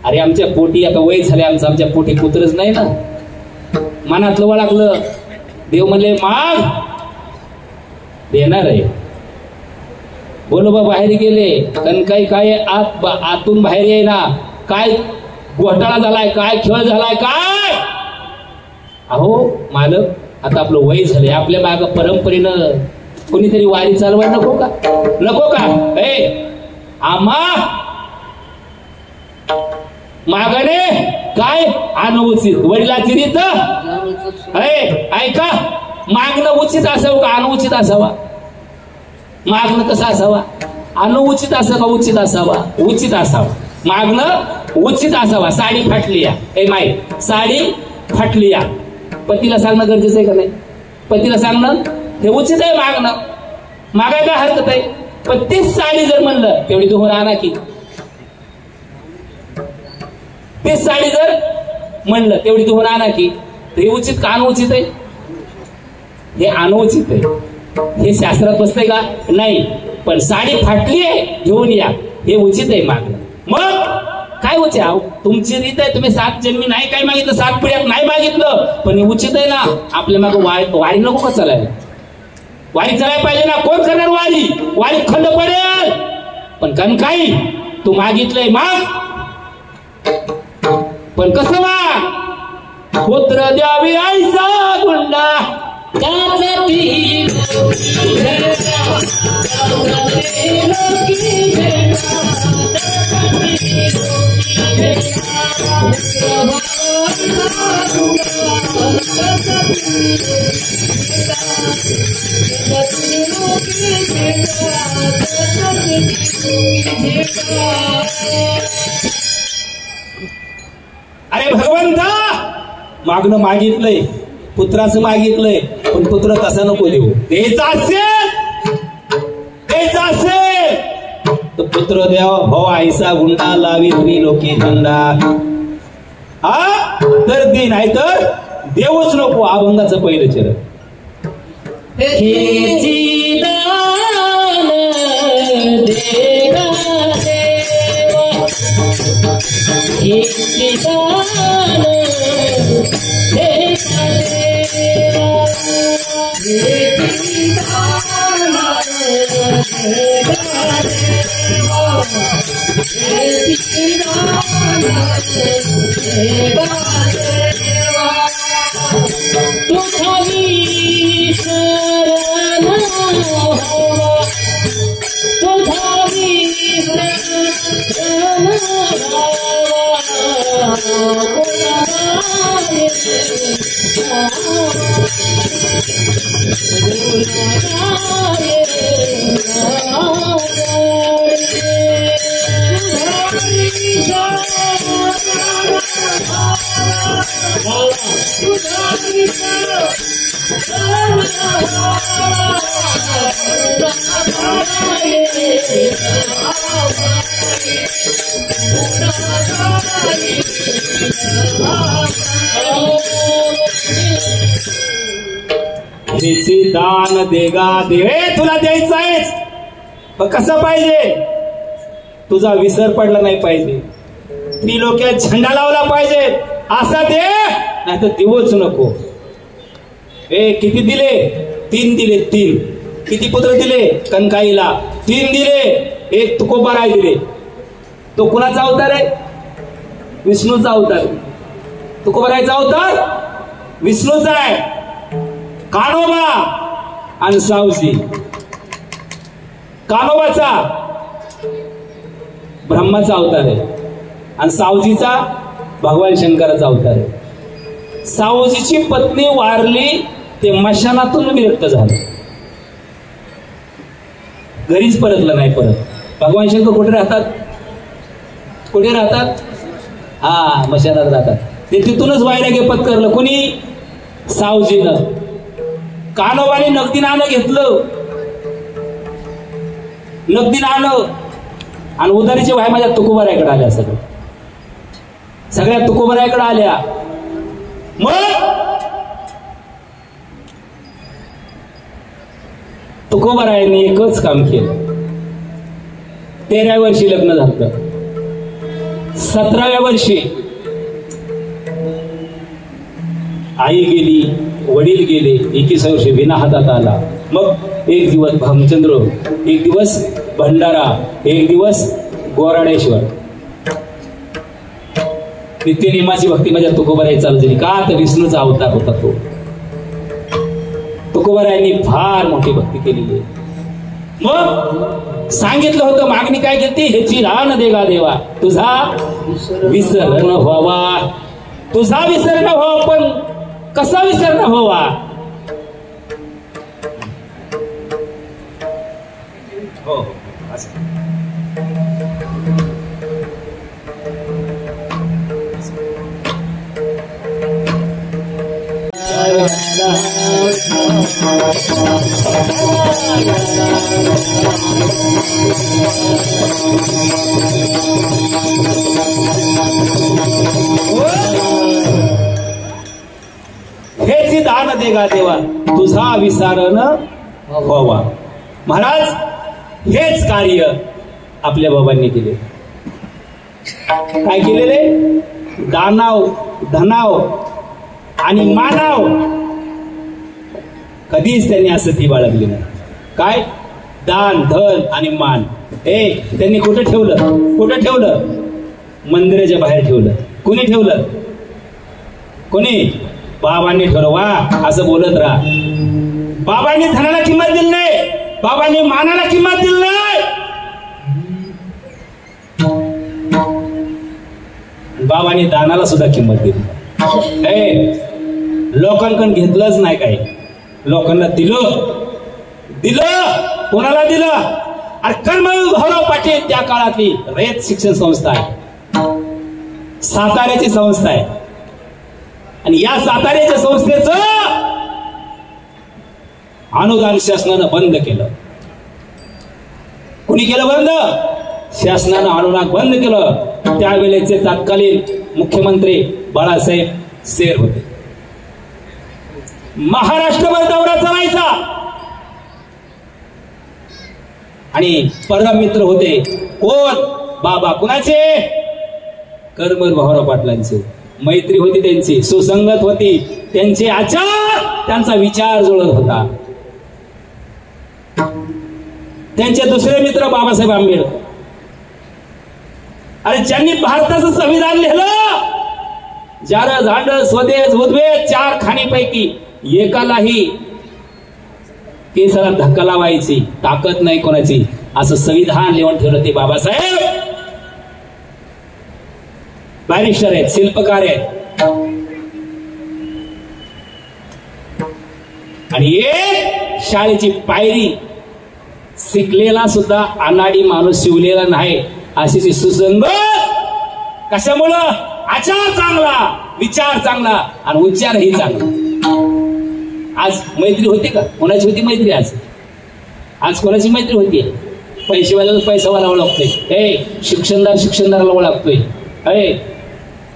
अरे आमच्या पोटी आता वय झाले आमचं, आमच्या पोटी पुत्रच नाही ना. मनातलं वळखलं. देव म्हणले माग, देणार आहे. बोलोबा बाहेर गेले. कनकाई काय आतून बाहेर येईना. काय घोटाळा झालाय, काय खेळ झालाय, काय? अहो मालक, आता आपलं वय झालंय, आपल्या माग परंपरेनं कोणीतरी वारी चालवा नको का? नको का? आम्हा मागाने काय अनुचित वडिलाची रीत ऐका. मागणं उचित असावं का अनुचित असावा? मागणं कसं असावा? अनुचित असावं का उचित असावा? उचित असावा. मागणं उचित असावा. साडी फाटली या, माई साडी फाटली या, पतीला सांगणं गरजेचं आहे का नाही? पतीला सांगणं हे उचित आहे. मागणं मागाय काय हरकत आहे? पण तीच साडी जर म्हणलं तेवढी दोहर आणा की. तीच साडी जर म्हणलं तेवढी दोहर आणा की. हे उचित का अनुचित आहे? हे अनुचित आहे. हे शास्त्रात बसतंय का? नाही. पण साडी फाटली आहे घेऊन या, हे उचित आहे मागणं. मग काय होते? तुमची रीत आहे. तुम्ही 7 जन्मी नाही काय मागितलं, 7 पिढ्यात नाही मागितलं, पण हे उचित आहे ना. आपल्या मागं वारी नको का चालायला? वारी चालायला पाहिजे ना. कोण करणार वारी? वारी खंड पडेल. पण कनकाई तू मागितलंय माग, पण कसं माग? पुत्र द्यावी आईचा गुंडा अरे भगवंता, मागणं मागितलंय, पुत्राचं मागितलंय, पण पुत्र तसा नको देऊ. द्यायचा असेल तर पुत्र द्यावा. भाऊ आईसा गुंडा लावी त्रिलोकी झंडा. हा तर दे, नाही तर देऊच नको. अभंगाचं पहिलं चरण. दान देगा देवे, तुला द्यायचं आहेच, पण कसं पाहिजे? तुझा विसर पडला नाही पाहिजे. त्रिलोक्यात झेंडा लावला पाहिजे. असा दे, नाही तर देऊच नको. किती दिले? 3 दिले. 3 किती पुत्र दिले? कनकाईला 3 दिले. 1 तुकोबाराय दिले. तो कुणाचा अवतार आहे? विष्णूचा अवतार. तुकोबारायचा अवतार विष्णूचा आहे. कान्होबा आणि सावजी. कान्होबाचा ब्रह्माचा अवतार आहे आणि सावजीचा भगवान शंकराचा अवतार आहे. सावजीची पत्नी वारली, ते मशानातून विरक्त झालं, घरीच परतलं नाही. परत भगवान शंकर कुठे राहतात? कुठे राहतात? हा, मशानात राहतात. ते तिथूनच वायरागे पत्करलं. कुणी? सावजीनं. कान्होबाने नगदी नाणं घेतलं, नगदी नाणं, आणि उदारीचे वाय माझ्या तुकोबारायकडे आल्या. सगळ्या तुकोबारायकडे आल्या. मग तुकोबारायांनी एकच काम केलं. 13व्या वर्षी लग्न झालं. 17व्या वर्षी आई गेली, वडील गेले. 21 वर्षी विना हातात आला. मग एक दिवस भामचंद्र, एक दिवस भंडारा, एक दिवस गोराडेश्वर. नित्यनेमाची भक्ती माझ्या तुकोबाराई चालू झाली. का? तर विष्णूचा अवतार होता तो. तुकोबारायांनी फार मोठी भक्ती केलेली. मग सांगितलं होतं, मागणी काय केली? ह्याची रान देगा देवा, तुझा विसर न व्हावा. तुझा विसर न व्हावा, पण कसा विसर न व्हावा? हो, हेची दान देगा देवा, तुझा विसार न व्हावा. महाराज, हेच कार्य आपल्या बाबांनी केले. काय केलेले? दानाव, धनाव आणि मानाव कधीच त्यांनी असं ती बाळगली नाही. काय? दान, धन आणि मान. त्यांनी कुठं ठेवलं? कुठं ठेवलं? मंदिराच्या बाहेर ठेवलं. कुणी ठेवलं? कोणी? बाबांनी ठेवलं. वा, असं बोलत राहा. बाबांनी धनाला किंमत दिली नाही, बाबांनी मानाला किंमत दिली नाही, बाबांनी दानाला सुद्धा किंमत दिली. लोकांकडून घेतलंच नाही. काही लोकांना दिलं. कोणाला दिलं? अरे कर्मवीर भाऊराव पाटील त्या काळातली रयत शिक्षण संस्था आहे, साताऱ्याची संस्था आहे. आणि या साताऱ्याच्या संस्थेचं अनुदान शासनानं बंद केलं. कुणी केलं बंद? शासनानं अनुदान बंद केलं. त्यावेळेचे तत्कालीन मुख्यमंत्री बाळासाहेब सेर होते. महाराष्ट्रभर दौरा चालायचा आणि परम मित्र होते. कोण? बाबा. कुणाचे? कर्मवीर भाऊराव पाटलांचे. मैत्री होती त्यांची, सुसंगत होती. त्यांचे आचार, त्यांचा विचार जुळत होता. त्यांचे दुसरे मित्र बाबासाहेब आंबेडकर. अरे ज्यांनी भारताचं संविधान लिहिलं, जार झाड स्वदेश उद्वेद 4 खाणीपैकी एकालाही केसाला धक्का लावायची ताकद नाही कोणाची, असं संविधान लिहून ठेवलं ते बाबासाहेब. बॅरिस्टर आहेत, शिल्पकार आहेत. आणि एक शाळेची पायरी शिकलेला सुद्धा अनाडी माणूस शिवलेला नाही, अशी ती सुसंगत. कशामुळं? आचार चांगला, विचार चांगला आणि उच्चारही चांगला. आज मैत्री होती का? कोणाची होती मैत्री? आज कोणाची मैत्री होती? पैसेवाल्याला पैसावाला ओळखतोय, शिक्षणदाराला ओळखतोय.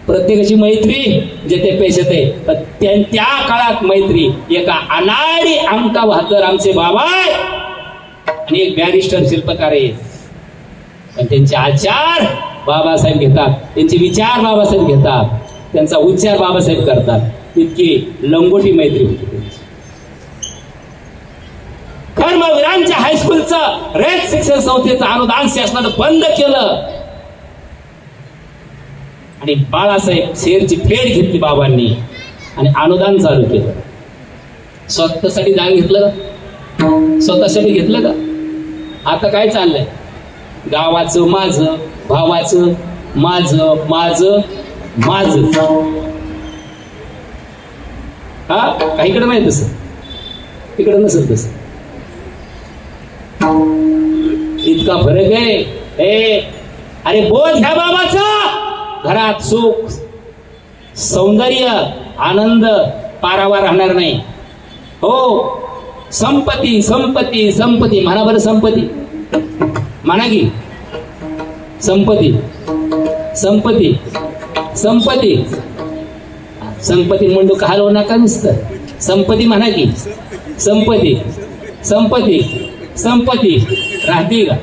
प्रत्येकाची मैत्री जे ते पैशात आहे. त्या काळात मैत्री एका अनाडी अंका बहादर आमचे बाबा आणि एक बॅरिस्टर शिल्पकार आहे. पण त्यांचे आचार बाबासाहेब घेतात, त्यांचे विचार बाबासाहेब घेतात. त्यांचा उच्चार बाबासाहेब करतात. इतकी लंगोटी मैत्री होती त्यांची. कर्मवीरांच्या हायस्कूलचं रयत शिक्षण संस्थेचं अनुदान शासनानं बंद केलं आणि बाळासाहेब शेरची फेड घेतली बाबांनी आणि अनुदान चालू केलं. स्वतःसाठी दान घेतलं का? स्वतःसाठी घेतलं का? आता काय चाललंय? गावाचं माझं, भावाचं माझं, माझं माझं. हा का? इकडे नाही तसं, इकडे नसेल तसं. इतका फरक आहे. अरे बोध ह्या बाबाचा, घरात सुख सौंदर्य आनंद पारावार राहणार नाही. हो, संपत्ती संपत्ती संपत्ती म्हणा बरं. संपत्ती म्हणा की संपत्ती संपत्ती संपत्ती संपत्ती म्हणतो का हलवू नका नुसतं. संपत्ती म्हणा की संपत्ती संपत्ती संपत्ती राहते का?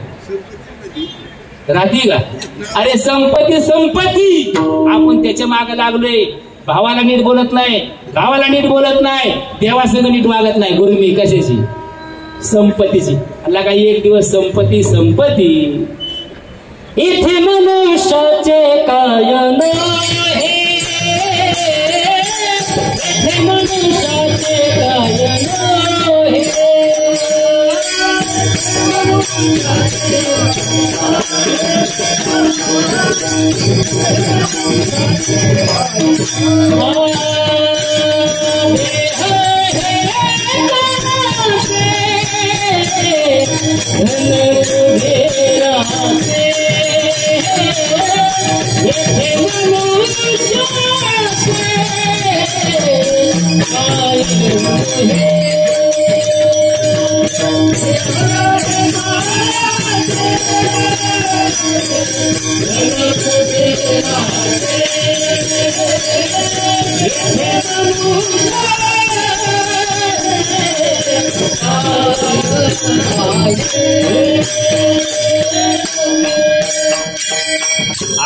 राहते का? अरे संपत्ती संपत्ती. आपण त्याच्या मागे लागलोय. भावाला नीट बोलत नाही, गावाला नीट बोलत नाही, देवासंग नीट वागत नाही. गुरु मी कशाची? संपत्तीची. अल्ला काही एक दिवस संपत्ती संपत्ती. इथे मनुष्याचे काय नाही, इथे मनुष्याचे काय नाही.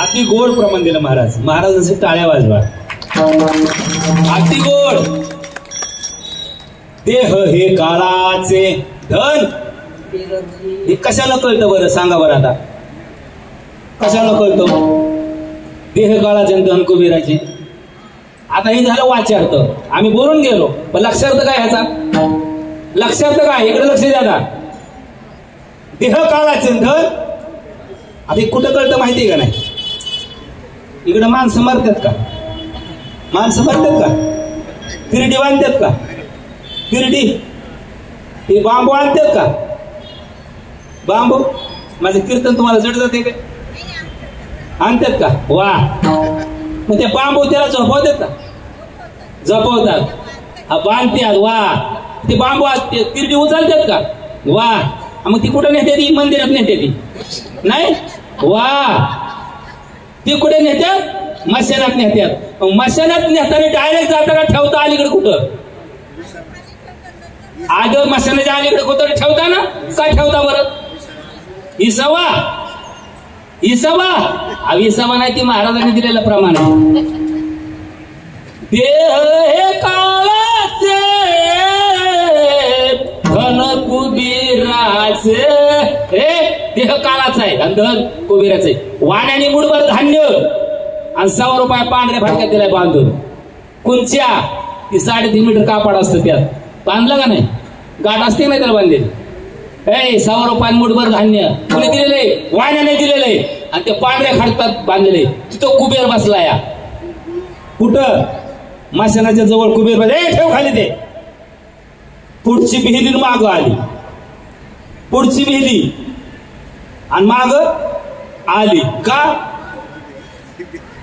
अति गोड प्रमाण दिलं महाराज. महाराजांचे टाळ्या वाजवा. अति गोड. देह हे काळाचे धन. हे कशाला कळतं बरं? सांगा बरं आता. कशाला कळतं? देह काळाचे धन कुबेराचे. आता हे झालं वाच्यार्थ. आम्ही बोलून गेलो, पण लक्षार्थ काय ह्याचा? लक्षार्थ काय? इकडे लक्ष द्या आता. देह काळाचे धन. आता कुठं कळतं माहितीये का नाही? इकडं माणसं मारतात का? माणसं मारतात का? तिरडी बांधतात का? तिरडी हे बांबू आणतात का? बांबू. माझं कीर्तन तुम्हाला जड जाते का? आणतात का? वा. मग ते बांबू त्याला झोपवतात का? झोपवतात. हा बांधतात. वा. ते बांबू तिरडी उचलतात का? वा. मग ती कुठं नेते? ती मंदिरात नेते ती नाही. वा. ती कुठे नेत्यात? मशानात नेत्यात. मशानात नेताना डायरेक्ट जाता का ठेवता अलीकडे कुठं? आज मशानाच्या अलीकडे कुठं ठेवता ना? काय ठेवता बरं? इसावा. इसावा. इसावा नाही, ती महाराजांनी दिलेलं प्रमाण आहे. देह हे काळाचे धन कुबेराचे. हे देह काळाचा आहे आणि धन कुबेराचे. वाण्याने मुठभर धान्य आणि 100 रुपये पांढऱ्या फाटक्यात दिलाय बांधून. कुंच्या ती 3.5 मीटर कापड असतं त्यात. बांधलं का नाही? गाठ असते नाही त्याला बांधलेली. 100 रुपये मुठभर धान्य कोणी दिलेले? वाण्याने दिलेले. आणि ते पांढऱ्या खाडतात बांधलेले. तिथं कुबेर बसला. या कुठं? माशानाच्या जवळ कुबेर बसला. ठेव खाली ते. पुढची बिहिली माग आली. पुढची बिहिली आणि माग आली का?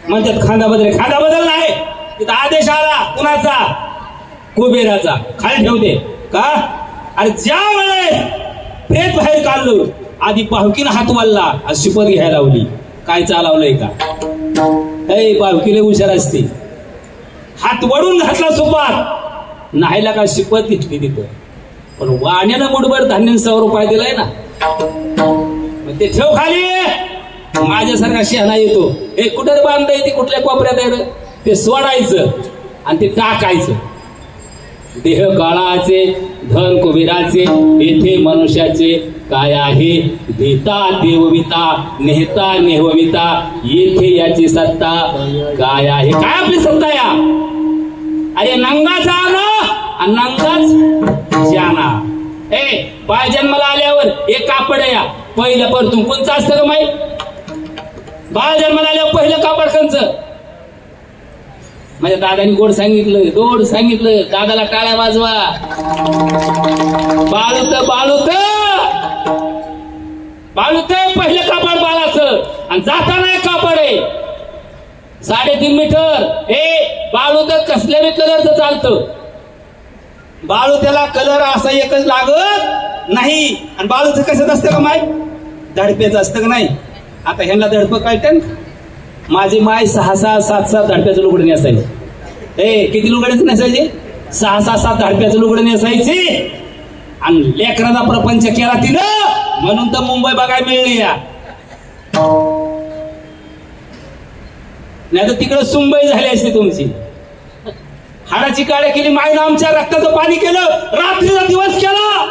म्हणतात खांदा बदल. खांदा बदल नाही. तिथं आदेश आला. कुणाचा? कुबेराचा. खाली ठेवते का? अरे ज्या वेळेस प्रेत बाहेर काढलो, आधी पाहुकीनं हात वाढला आणि शपथ घ्यायला लावली. काय चालवलंय का? पाहुकीला हुशार असते. हात वडून घातला सुपात. नाहीला का शपथ घेतली तिथं. पण वाण्यानं मुठभर धान्य 100 रुपये दिलाय ना. मग ते ठेव खाली. माझ्यासारखा शहाणा येतो. हे कुठं बांधताय? ती कुठल्या कोपऱ्यात आहे? ते सोडायचं आणि ते टाकायचं. देह काळाचे धन कुबेराचे येथे मनुष्याचे काय आहे देता देवविता नेहता नेहविता येथे याची सत्ता काय आहे. काय आपली सत्ता या अरे नंगाचा आणि नंगाच जाना. बाळ जन्माला आल्यावर एक कापड या पहिलं परतून कोणचं असतं का माहित. बाळ जन्माला आल्यावर पहिलं कापड कोणचं. माझ्या दादानी गोड सांगितलं दादाला टाळ्या वाजवा. बाळूत पहिलं कापड बाळाचं आणि जाताना एक कापड आहे 3.5 मीटर. बाळूत कसल्याही कलरचं चालतं. बाळू त्याला कलर असा एकच लागत नाही. आणि बाळूचं कसं असतं का माय धडप्याचं असतं का नाही. आता ह्यांना धडपं कळतं. माझी माय 6-6, 7-7 धडप्याचं लुगडं नेसायची. किती लुगड्याचं नेसायचे 6-6, 7 धडप्याचं लुगडं नेसायची. आणि लेकराचा प्रपंच केला तिनं म्हणून तर मुंबई बघायला मिळली या. नाही तर तिकडं सुंबई झाली असते तुमची. हाडाची काळ्या केली मायनं आमच्या रक्ताचं पाणी केलं. रात्रीचा दिवस केला.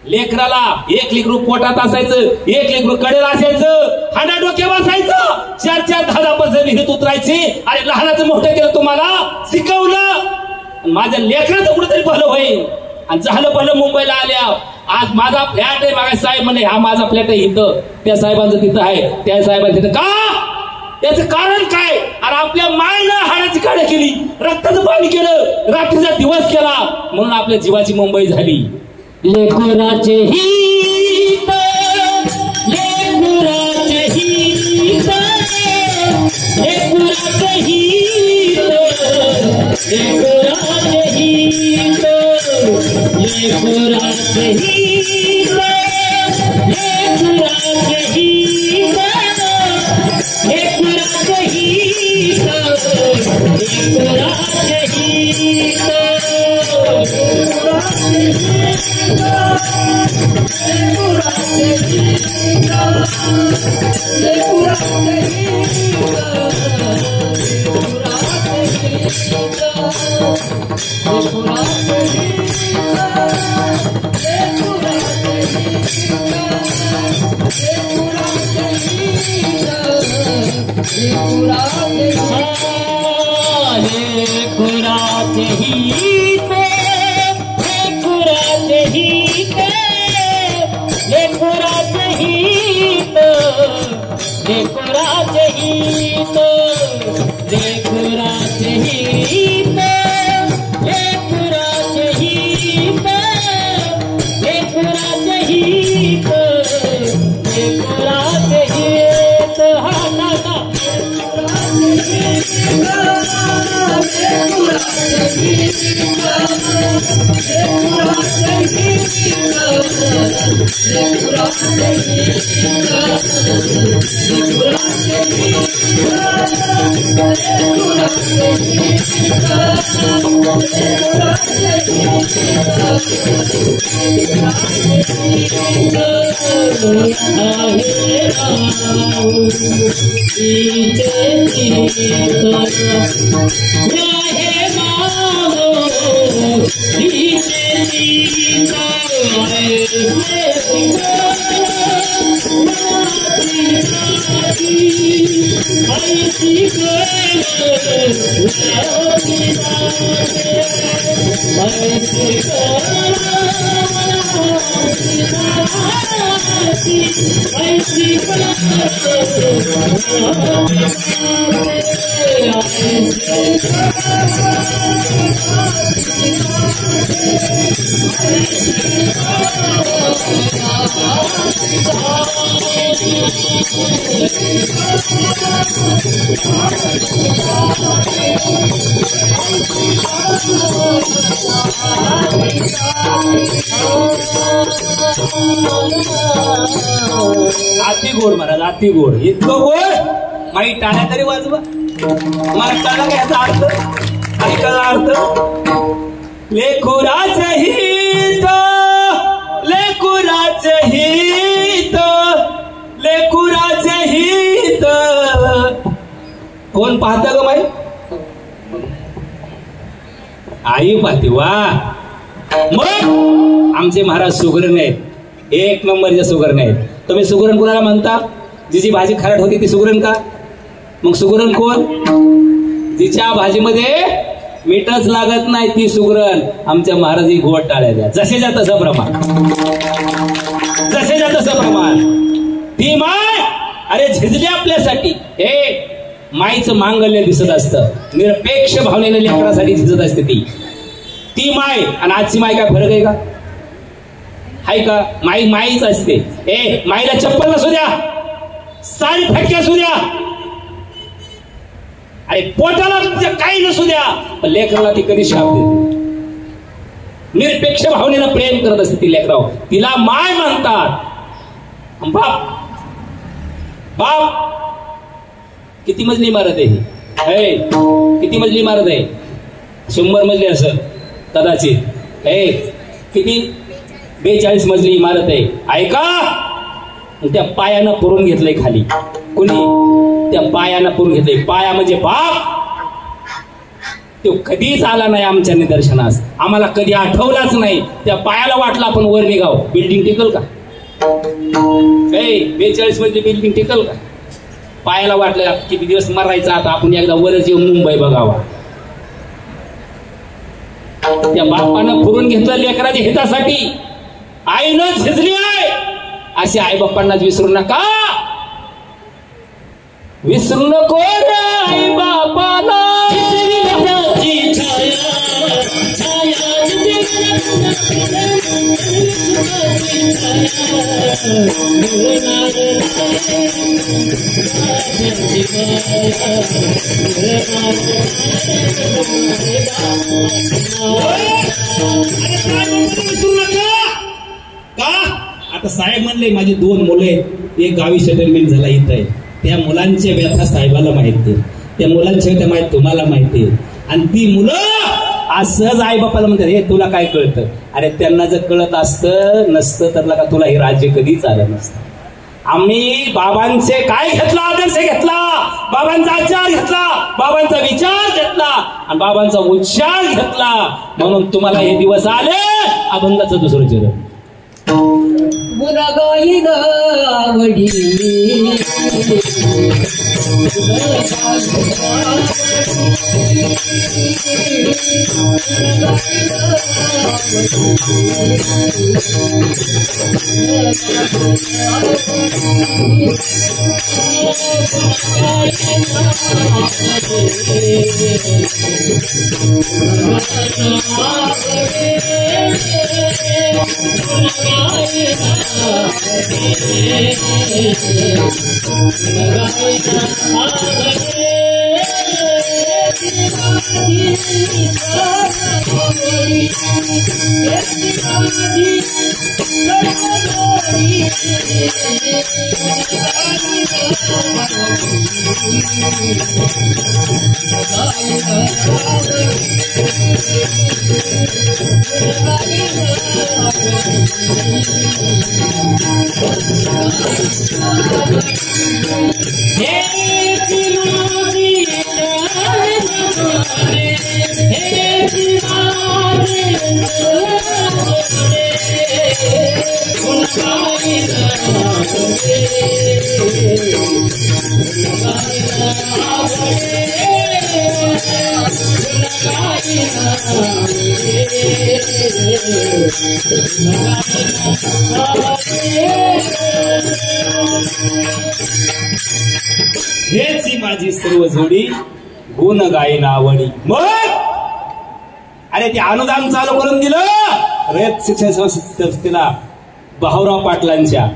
लेकराला 1 लेकरू पोटात असायचं 1 लेकरू कडेला असायचं. हाडा डोक्या बसायचं 4-4, 10-10 विहिरीत उतरायची. अरे लहानाचं मोठं केलं तुम्हाला शिकवलं. माझ्या लेकराचं कुठेतरी भलं होईल. आणि झालं भलं मुंबईला आल्या. आज माझा फ्लॅट आहे. मागा साहेब म्हणले हा माझा फ्लॅट आहे इथं. त्या साहेबांचं तिथं आहे त्या साहेबांचं तिथं का. त्याचं कारण काय. अरे आपल्या मायनं हाडाची काळ्या केली रक्ताचं पाणी केलं रात्रीचा दिवस केला म्हणून आपल्या जीवाची मुंबई झाली. लेकराचे हित लेकराचे हित लेकराचे हित लेकराचे हित लेकराचे हित लेकराचे हित लेकराचे हित लेकराचे हित. अति गोड महाराज, अति गोड, इतकं गोड माई टाळ्या तरी वाजवा. मला कळला का याचा अर्थ? ऐकायला अर्थ लेकुराचं हित लेकुराचं हित लेकुराचं हित कोण पाहता ग माई? आई पाहते. वा. मग आमचे महाराज सुगरण आहेत, एक नंबरचे सुगरण आहेत. तुम्ही सुगरण कोणाला म्हणता? जिची भाजी खारट होती ती सुगरण का? मग सुगरण कोण? जिच्या भाजीमध्ये मीठच लागत नाही ती सुगरण. आमच्या महाराजी गोड टाळ्या द्या. जसेच्या तसं प्रमाण, जसेच्या तसं प्रमाण. ती माय अरे झिजली आपल्यासाठी. हे माईचं मांगल्य दिसत असतं, निरपेक्ष भावनेने लेकरासाठी झिजत असते ती माय. आणि आजची माय काय फरक आहे का? हाय का? माई माईच असते. ए माईला चप्पल नसू द्या, सारी फटके असू द्या, अरे पोटाला काही नसू द्या, पण लेकराला ती कधी शाप देते. निरपेक्ष भावनेनं प्रेम करत असते ती लेकराव. तिला माय म्हणतात. बाप बाप किती मजली इमारत आहे? किती मजली इमारत आहे? 100 मजली असं कदाचित. किती? 42 मजली इमारत आहे. ऐका, त्या पायानं पुरून घेतलंय खाली. कुणी? त्या पायानं पुरून घेतलंय. पाया म्हणजे बाप. तो कधीच आला नाही आमच्या निदर्शनास, आम्हाला कधी आठवलाच नाही. त्या पायाला वाटलं आपण वर निघाव. बिल्डिंग टिकल का? 42 मजली बिल्डिंग टिकल का? पायाला वाटलं किती दिवस मरायचं, आता आपण एकदा वरच येऊन मुंबई बघावा. त्या बापानं पुरून घेतलं लेकराच्या हितासाठी. आईनं झिजली आहे. असे आई बाप्पांनाच विसरू नका. विसरू नको आई बापाला. आता साहेब म्हणले माझी 2 मुलं आहेत, एक गावी सेटलमेंट झाला इथं आहे. त्या मुलांच्या व्यथा साहेबाला माहिती, त्या मुलांच्या व्यथा माहिती तुम्हाला माहिती. आणि ती मुलं असंच आई बापाला म्हणतात, हे तुला काय कळतं? अरे त्यांना जर कळत असतं नसतं तर का तुला हे राज्य कधीच आलं नसतं. आम्ही बाबांचे काय घेतला, आदर्श घेतला, बाबांचा आचार घेतला, बाबांचा विचार घेतला आणि बाबांचा उच्चार घेतला, म्हणून तुम्हाला हे दिवस आले. अभंगाचं दुसरं चरण. गुणगाईन आवडी हेच माझी सर्व जोडी गुण गायन आवडी. मग अरे ते अनुदान चालू करून दिलं रयत शिक्षण संस्थेला भाऊराव पाटलांच्या,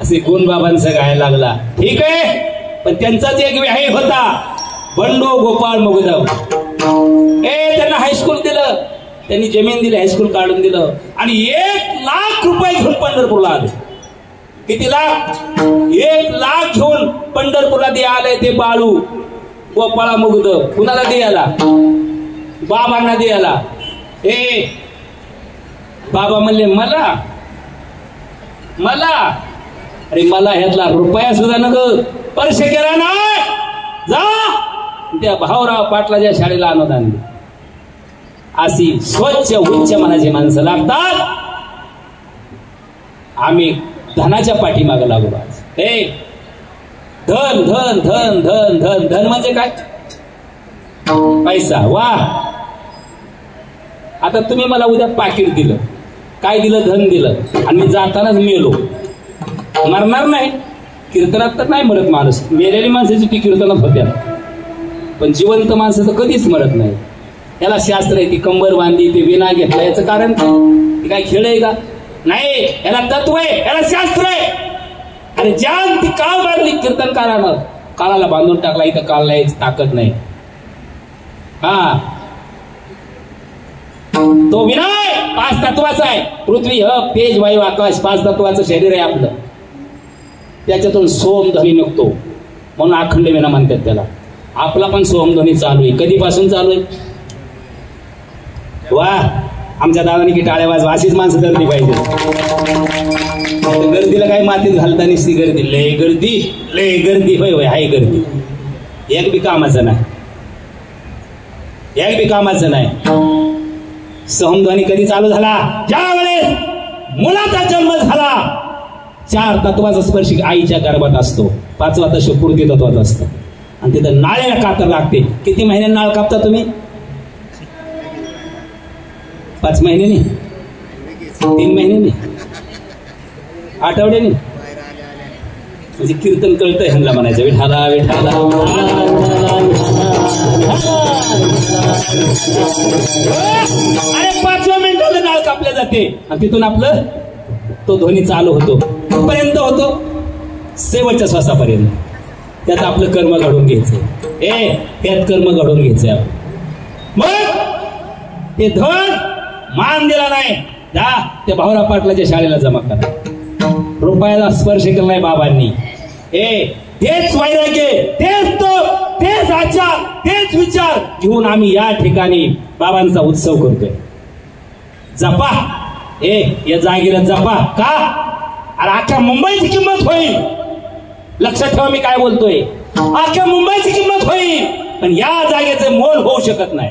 असे गुण बाबांचं गायला लागला. ठीक आहे, पण त्यांचाच एक व्याही होता, बंडू गोपाळ मुगदम. त्यांना हायस्कूल दिलं, त्यांनी जमीन दिली, हायस्कूल काढून दिलं आणि 1 लाख रुपये घेऊन पंढरपूरला आले. किती लाख? 1 लाख घेऊन पंढरपूरला दे आले ते बाळू गोपाळा मुगदम. कुणाला दे आला? बाबांना दे आला. बाबा म्हणले मला अरे मला ह्यातला रुपया सुद्धा नग स्पर्श केला नाही. जा त्या भाऊराव पाटलाच्या शाळेला अनुदान दे. अशी स्वच्छ उच्च मनाची माणसं लागतात. आम्ही धनाच्या पाठीमागे लागू. आज हे धन धन धन धन धन धन म्हणजे काय? पैसा. वा, आता तुम्ही मला उद्या पाकिट दिलं, काय दिलं? धन दिलं, आणि मी जातानाच मेलो, मरणार नाही? कीर्तनात तर नाही मरत माणूस. मेलेली माणसाची ती कीर्तनात होत्या, पण जिवंत माणसं तर कधीच मरत नाही. याला शास्त्र आहे. ती कंबर बांधली, ते विना घेतला, याचं कारण ती काय खेळ आहे का? नाही, याला तत्व आहे, याला शास्त्र आहे. अरे जान ती काळ बांधली कीर्तनकारानं, काळाला बांधून टाकला. इथं काळ नाही, ताकद नाही. हा, तो विनय 5 तत्वाचा आहे. पृथ्वी, हप, तेज, वायू, आकाश 5 तत्वाचं शरीर आहे आपलं. त्याच्यातून सोमध्वनी निघतो, म्हणून अखंड विना म्हणतात त्याला. आपला पण सोमध्वनी चालू आहे. कधीपासून चालू आहे? वा, आमच्या दादाने की टाळ्या वाजवा. अशीच माणसं गर्दी पाहिजे. गर्दीला काही मातीत घालता नसती गर्दी. लय गर्दी, लय गर्दी. होय होय, हाय गर्दी. एक बी कामाचं नाही, एक बी कामाचं नाही. सोमध्वनी कधी चालू झाला? ज्या वेळेस मुलाचा जन्म झाला. 4 तत्वाचा स्पर्श आईच्या गर्भात असतो. 5वा तर शुपूर्ती तत्वाचा असतं, आणि तिथं नाळेला कातर लागते. किती महिने नाळ कापता तुम्ही? 5 महिन्यानी, 3 महिन्यानी, आठवड्यानी? म्हणजे कीर्तन कळतंय ह्यांना म्हणायचं, विठाला विठाला. अरे 5व्या मिनिटाला नाळ कापल्या जाते, आणि तिथून आपलं तो ध्वनी चालू होतो. कुठपर्यंत होतो? शेवटच्या श्वासापर्यंत. त्यात आपलं कर्म घडून घ्यायचंय. त्यात कर्म घडून घ्यायचंय आपण. मग ते धन मान दिला नाही, जा त्या भाऊराव पाटलाच्या शाळेला जमा करा. रुपयाला स्पर्श केला नाही बाबांनी. तेच वैराग्य, तेच तो, तेच आचार, तेच विचार घेऊन आम्ही या ठिकाणी बाबांचा उत्सव करतोय. जपा, या जागेला जपा. का? अरे अख्ख्या मुंबईची किंमत होईल. लक्षात ठेवा मी काय बोलतोय. अख्ख्या मुंबईची किंमत होईल, पण या जागेचे मोल होऊ शकत नाही.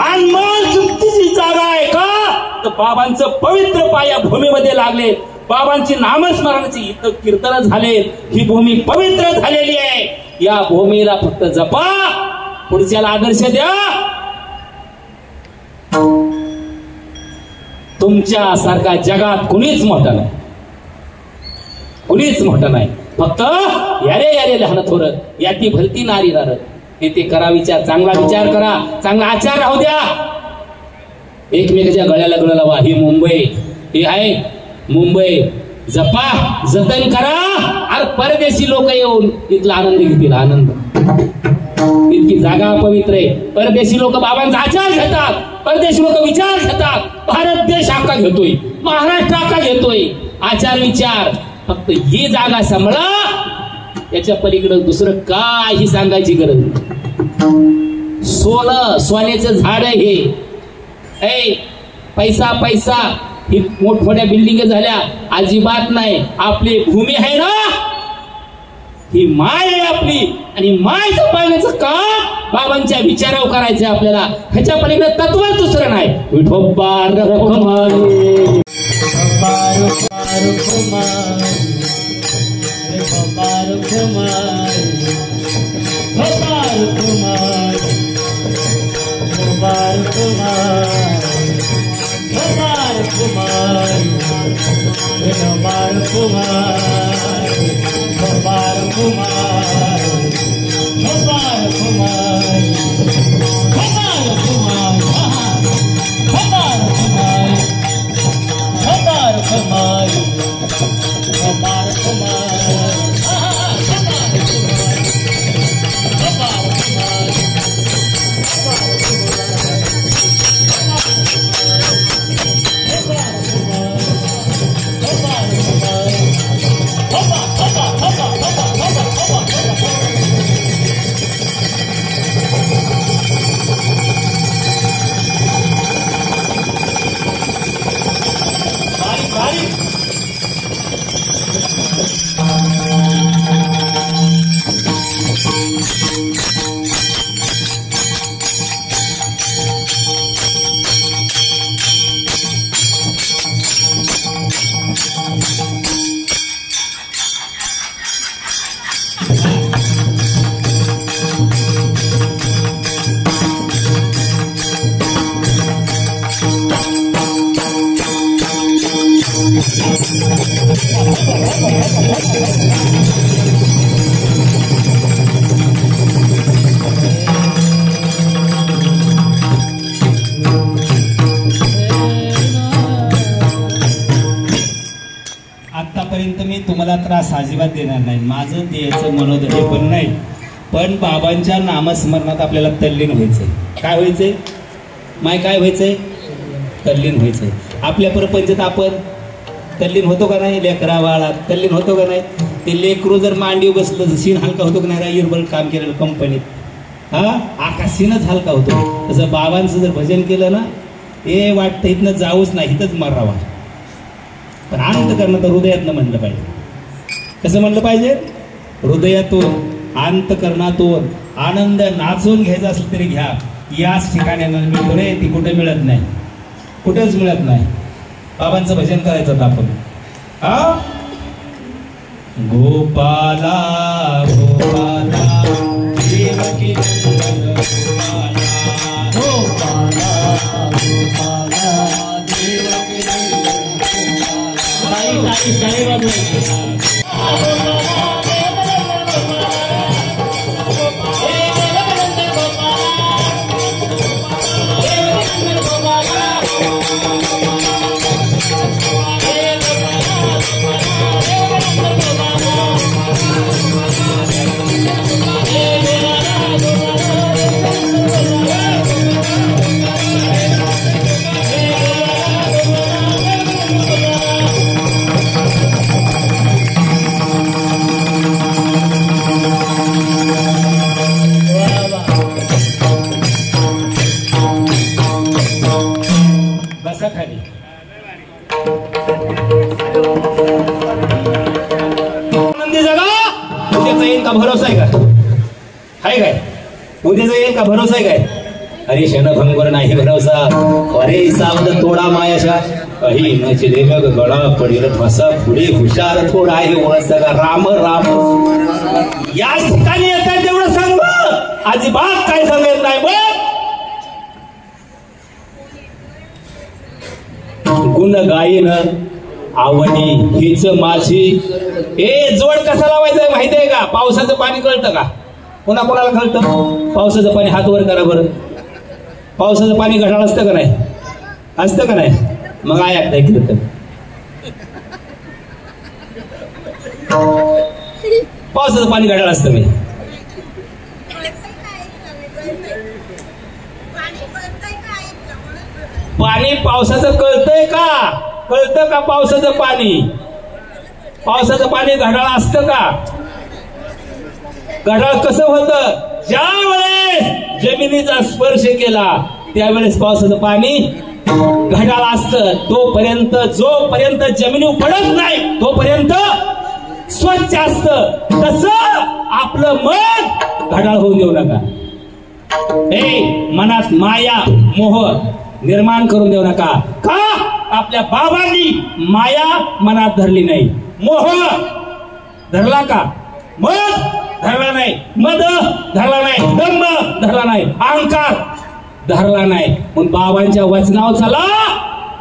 अनमोल चुकीची जागा आहे का? तर बाबांचं पवित्र पाया भूमीमध्ये लागले. बाबांची नामस्मरणाची इथं कीर्तन झाले. ही भूमी पवित्र झालेली आहे. या भूमीला फक्त जपा, पुढच्याला आदर्श द्या. तुमच्या सारखा जगात कुणीच मोठा नाही, कुणीच मोठा नाही. फक्त यारे यारे लहान थोर, याती भलती नारी नार. ते करा विचार, चांगला विचार करा, चांगला आचार राहू द्या. एकमेकाच्या गळ्याला गळा लावा. ही मुंबई, ही आहे मुंबई. जपा, जतन करा. अरे परदेशी लोक येऊन इथला आनंद घेतील. आनंद, इतकी जागा पवित्र आहे. परदेशी लोक बाबांचा आचार घेतात, परदेशी लोक विचार घेतात. भारत देश आका घेतोय, महाराष्ट्र आका घेतोय. आचार विचार. फक्त ही जागा सांभाळा. याच्या पलीकडे दुसरं काही सांगायची गरज नाही. सोन्याचं झाड आहे हे. पैसा पैसा, ही मोठमोठ्या बिल्डिंग झाल्या, अजिबात नाही. आपली भूमी आहे ना, ही माय आहे आपली, आणि माय जपायचं काम बाबांच्या विचारावर करायचंय आपल्याला. ह्याच्या पलीकडे तत्व दुसरं नाही. विठोबा रखुमाई, तुम्हाला त्रास अजिबात देणार नाही, माझं द्यायचं मनोधर्म पण नाही, पण बाबांच्या नामस्मरणात आपल्याला तल्लीन व्हायचंय. काय व्हायचंय माय, काय व्हायचंय? तल्लीन व्हायचंय. आपल्या प्रपंचात आपण तल्लीन होतो का नाही? लेकरा बाळात तल्लीन होतो का नाही? ते लेकरू जर मांडीव बसलं सीन हलका होतो का नाही? राईरबल काम केलेलं कंपनीत, हा आकाश सीनच हलका होतो. तसं बाबांचं जर भजन केलं ना, हे वाटतं इथनं जाऊच नाही, इथंच मरावा. पण अंत करणं तर हृदयातनं म्हणलं पाहिजे. कसं म्हणलं पाहिजे? हृदयातून, अंतकरणातून आनंद नाचून घ्यायचा असेल तरी घ्या. याच ठिकाणी मिळतो रे, ती कुठे मिळत नाही, कुठेच मिळत नाही. बाबांचं भजन करायचं होतं आपण. हा गोपाला गोपाला देवकी नंदन गोपाला, गोपाला गोपाला देवकी नंदन गोपाला. आनंदी जगा. उद्याचा येईल का भरोसा आहे का? आहे काय? उद्याचा येईल का भरोसा आहे काय? अरे क्षणभंगुर नाही भरोसा. अरे सावध तोडा मायाशा काही नचिले मग गळा पडील फसा पुढे हुशार थोडा आहे ओळख राम राम. याच ठिकाणी येतात तेवढं सांग, अजिबात काय सांगत नाही. गुण गायन आवडी हीच माझी. हे जोड कसा लावायचं माहितीये का? पावसाचं पाणी कळतं का? कोणा कोणाला कळतं? पावसाचं पाणी हात वर करा बरं. पावसाचं पाणी घडाळ असतं का नाही? असतं का नाही? मग ऐकता कीर्तन. पावसाचं पाणी घडाळ असतं. मी पाणी पावसाचं कळतंय का? कळतं का पावसाचं पाणी? पावसाचं पाणी घडाळ असतं का? घडाळ कसं होतं? ज्या वेळेस जमिनीचा स्पर्श केला त्यावेळेस पावसाचं पाणी घडाळ असतं. तोपर्यंत, जोपर्यंत जमिनीवर पडत नाही तोपर्यंत स्वच्छ असतं. तसं आपलं मन घडाळ होऊ देऊ नका. मनात माया मोह निर्माण करून देऊ नका. का? आपल्या बाबांनी माया मनात धरली नाही, मोह धरला का? मद धरला नाही, मद धरला नाही, दंभ धरला नाही, अहंकार धरला नाही. मग बाबांच्या वचनावर चला.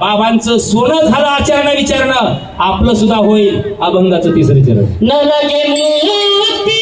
बाबांचं सोनं झालं आचरण विचारणं, आपलं सुद्धा होईल अभंगाचं तिसरं चरण. न लगे मोती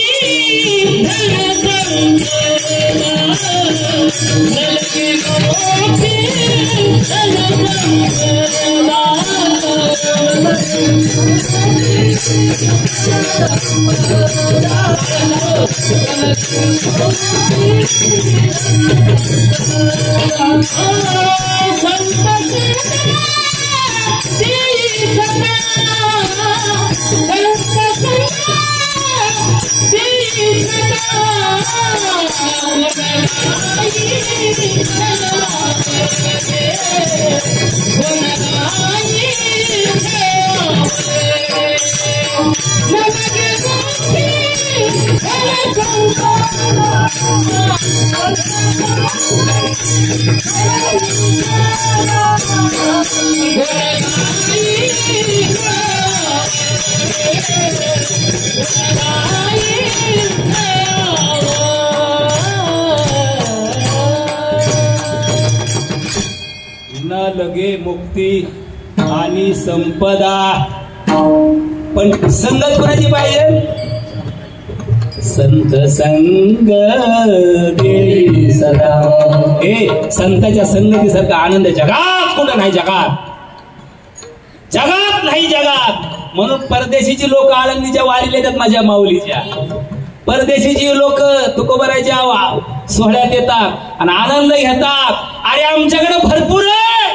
न लगे मुक्ती आणि संपदा. पण संगत कोणाची पाहिजे? संत संग देई सदा. संतांच्या संगतीसारखा आनंद जगात कुठं नाही. जगात नाही. जगात म्हणून परदेशीची लोक आळंदीच्या वारीला येतात माझ्या माऊलीच्या. परदेशीची लोक तुकोबराच्या सोहळ्यात येतात आणि आनंद घेतात. अरे आमच्याकडे भरपूर आहे,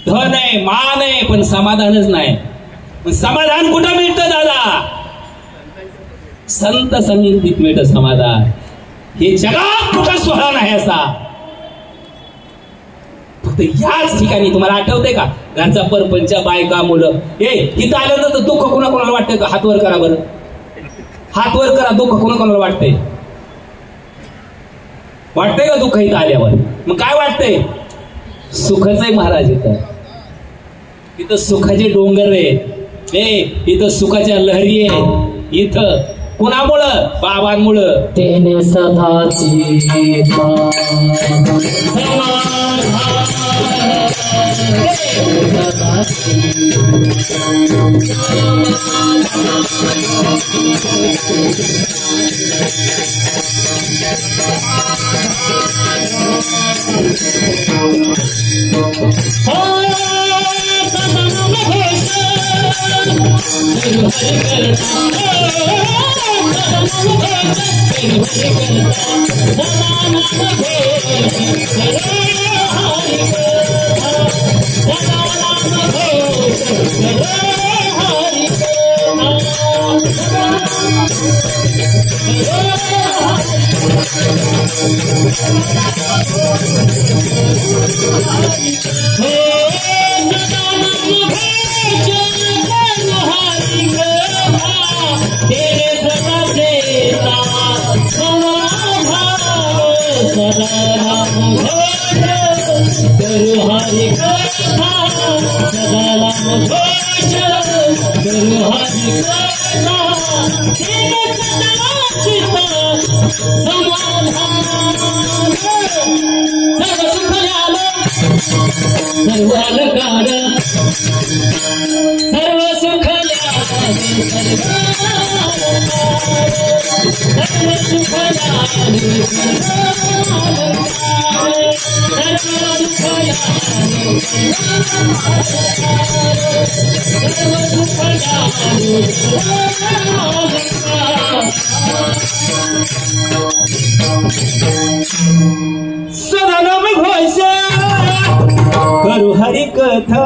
धन आहे, मान आहे, पण समाधानच नाही. समाधान कुठं मिळतं दादा? संत संगतीत मिळतं समाधान. हे जगात कुठं सोहळा नाही असा. फक्त याच ठिकाणी. तुम्हाला आठवतंय का घरचा परपंच, बायका, मुलं, इथं आलं तर दुःख कोणाकोणाला वाटतंय का? हात वर करा बरं, हात वर करा. दुःख कोणाकोणाला वाटतंय? वाटतंय का दुःख इथं आल्यावर? मग काय वाटतंय? सुखच आहे महाराज. इथं सुखाचे डोंगर आहेत, इथं सुखाच्या लहरी आहेत. इथं कुणामुळं? बाबांमुळं. तेने सदाची सदानम घोष करू हरि कथा.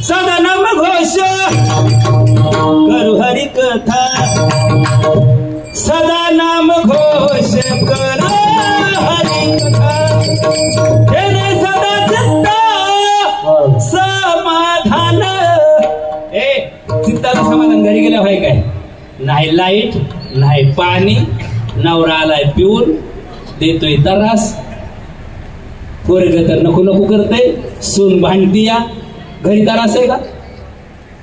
सदानम घोष करू हरि कथा. सदा नाम घोष कर हरि कथा. तेने सदा चित्ता समाधान. चित्ताचं समाधान घरी गेल्या होय काय? नाही लाईट, नाही पाणी, नवरा आलाय पिऊन देतोय तरास, पोरग तर नको नको करते, सून भांडतीया, घरी तरास आहे का?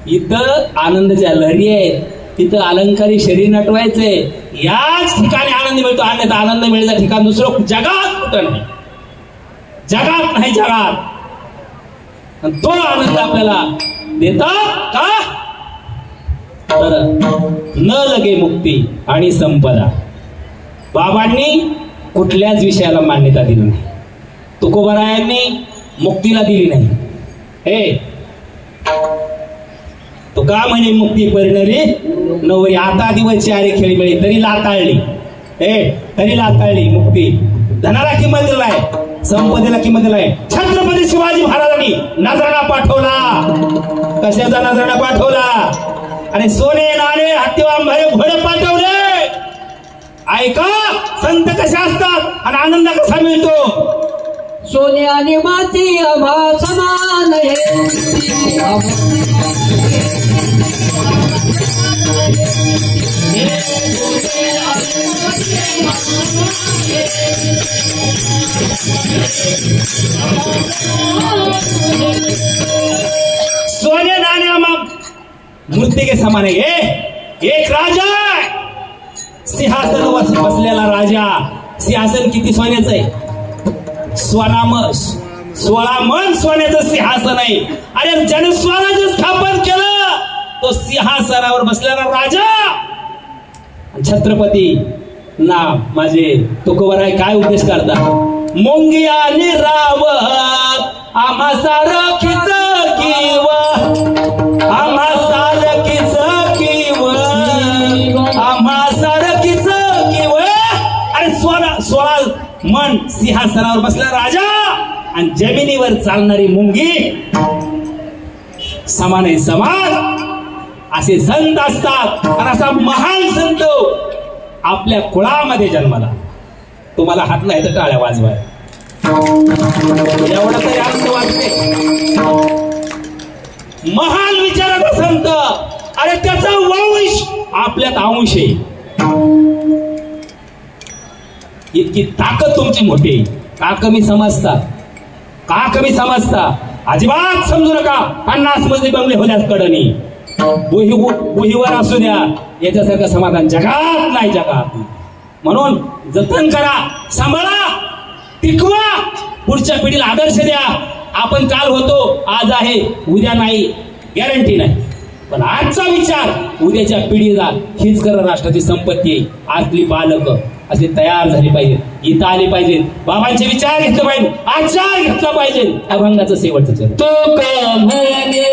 इथं आनंदाच्या लहरी आहेत. तिथं अलंकारी शरीर नटवायचंय. याच ठिकाणी आनंद मिळतो. अन्यथा आनंद मिळायचं ठिकाण दुसरं जगात कुठं नाही. जगात नाही, जगात. तो आनंद आपल्याला देतात का? तर न लगे मुक्ती आणि संपदा. बाबांनी कुठल्याच विषयाला मान्यता दिली नाही. तुकोबारायांनी मुक्तीला दिली नाही. तो का म्हणे मुक्ती परिणरी नवरी. आता दिवस चारे खेळी मिळी तरी लाताळली. तरी लाताळली मुक्ती. धनाला किंमत दिलाय, संपदेला किंमत दिलाय. छत्रपती शिवाजी महाराजांनी नजराणा पाठवला. कशाचा नजराणा पाठवला? आणि सोने नाणे हत्तीवांभरे घोडे पाठवले. ऐका, संत कसे असतात आणि आनंद कसा मिळतो. सोने आणि माती आम्हा समान आहे. सोने नाणे मूर्ति के समान है. एक राजा आहे, सिंहासनावर बसलेला राजा. सिंहासन किती सोन्याचं आहे? 16 मन सोन्याचं सिंहासन आहे. अरे ज्याने स्वराज्य स्थापन केलं तो सिंहासनावर बसलेला राजा. छत्रपती ना माझे तुकोबाराय काय उद्देश करता? मोंगी आणि रावत आम्हा सारखीच किंवा आम्हा सारखीच किव आम्हा सारखीच किव अरे 16 मन सिंहासनावर बसला राजा आणि जमिनीवर चालणारी मुंगी समान आहे समान असे संत असतात. आणि असा महान संत आपल्या कुळामध्ये जन्माला. तुम्हाला हात नाही तर टाळ्या वाजवाय एवढं तरी अर्थ वाटते. महान विचाराचा संत अरे त्याचा वंश आपल्यात अंश आहे. इतकी ताकद तुमची मोठी. का कमी समजता का कमी समजता अजिबात समजू नका. 50 मजली बंगले होण्यास कडनी बुहीवर असू द्या याच्यासारखं समाधान जगात नाही जगात. म्हणून जतन करा सांभाळा टिकवा पुढच्या पिढीला आदर्श द्या. आपण काल होतो आज आहे उद्या नाही गॅरंटी नाही पण आजचा विचार उद्याच्या पिढीला हीच खरं राष्ट्राची संपत्ती आहे. आजली बालक असे तयार झाली पाहिजे इथं आले पाहिजे बाबांचे विचार घेतले पाहिजे आचार घेतला पाहिजे. अभंगाचं शेवटचं चरण तो का म्हणे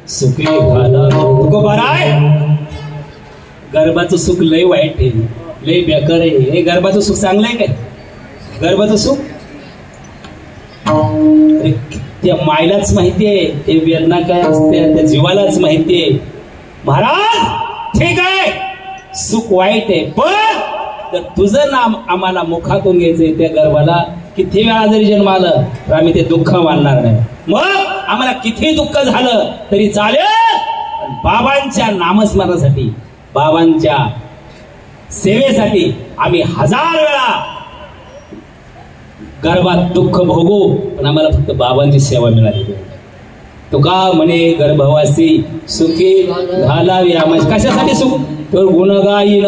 सुखी घाला तुको बराय. गर्भाचं सुख लय वाईट आहे, लय बेकार आहे. हे गर्भाचं सुख चांगलं आहे काय? गर्भाचं सुख अरे त्या मायलाच माहितीये ते वेदना काय असते, त्या जीवालाच माहितीये. महाराज ठीक आहे सुख वाईट आहे, पण तर तुझं नाम आम्हाला मुखातून घ्यायचंय. त्या गर्भाला किती वेळा जरी जन्म आलं तर आम्ही ते दुःख मानणार नाही. मग आम्हाला किती दुःख झालं तरी चालेल, बाबांच्या नामस्मरणासाठी, बाबांच्या सेवेसाठी आम्ही 1000 वेळा गर्भात दुःख भोगू, पण आम्हाला फक्त बाबांची सेवा मिळाली. तुका म्हणे गर्भवासी सुखी घालावी आम्हा. कशासाठी सुख? तर गुणगायीन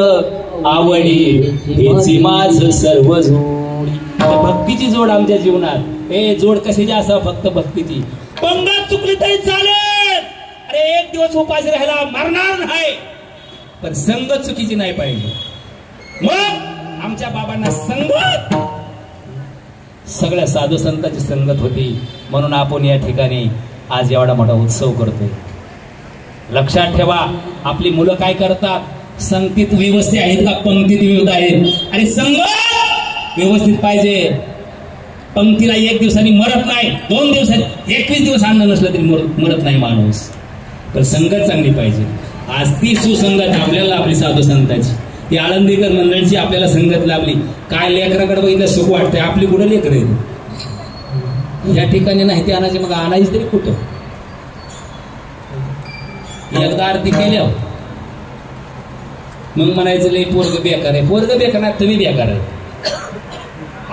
आवडी हेची माझ सर्व जोड. भक्तीची जोड आमच्या जीवनात. हे जोड कशाची असावं? फक्त भक्तीची. पंगत चुकली तरी चालेल, अरे एक दिवस उपास राहायला मरणार नाही, पण संगत चुकीची नाही पाहिजे. मग आमच्या बाबांना संगत, सगळ्या साधू संतांची संगत होती, म्हणून आपण या ठिकाणी आज एवढा मोठा उत्सव करतोय. लक्षात ठेवा, आपली मुलं काय करतात? संगतीत व्यवस्थित आहेत का? पंक्तीत व्यवस्थित आहेत. आणि संगत व्यवस्थित पाहिजे. पंक्तीला 1 दिवसांनी मरत नाही, 2 दिवसांनी, 21 दिवस अन्न नसलं तरी मरत नाही माणूस. तर संगत चांगली पाहिजे. आज ती सुसंगत आपल्याला लाभली साधू संतांची, ती आळंदीकर मंडळीची आपल्याला संगत लाभली. काय लेकराकडे बघितलं सुख वाटतंय. आपली कुठं लेकर आहे या ठिकाणी नाही ते आणायचे, मग आणायची तरी कुठं? एकदा आरती केल्या मग म्हणायचं लई पोरग बेकार आहे. पोरग बेकार नाही, तुम्ही बेकार आहे.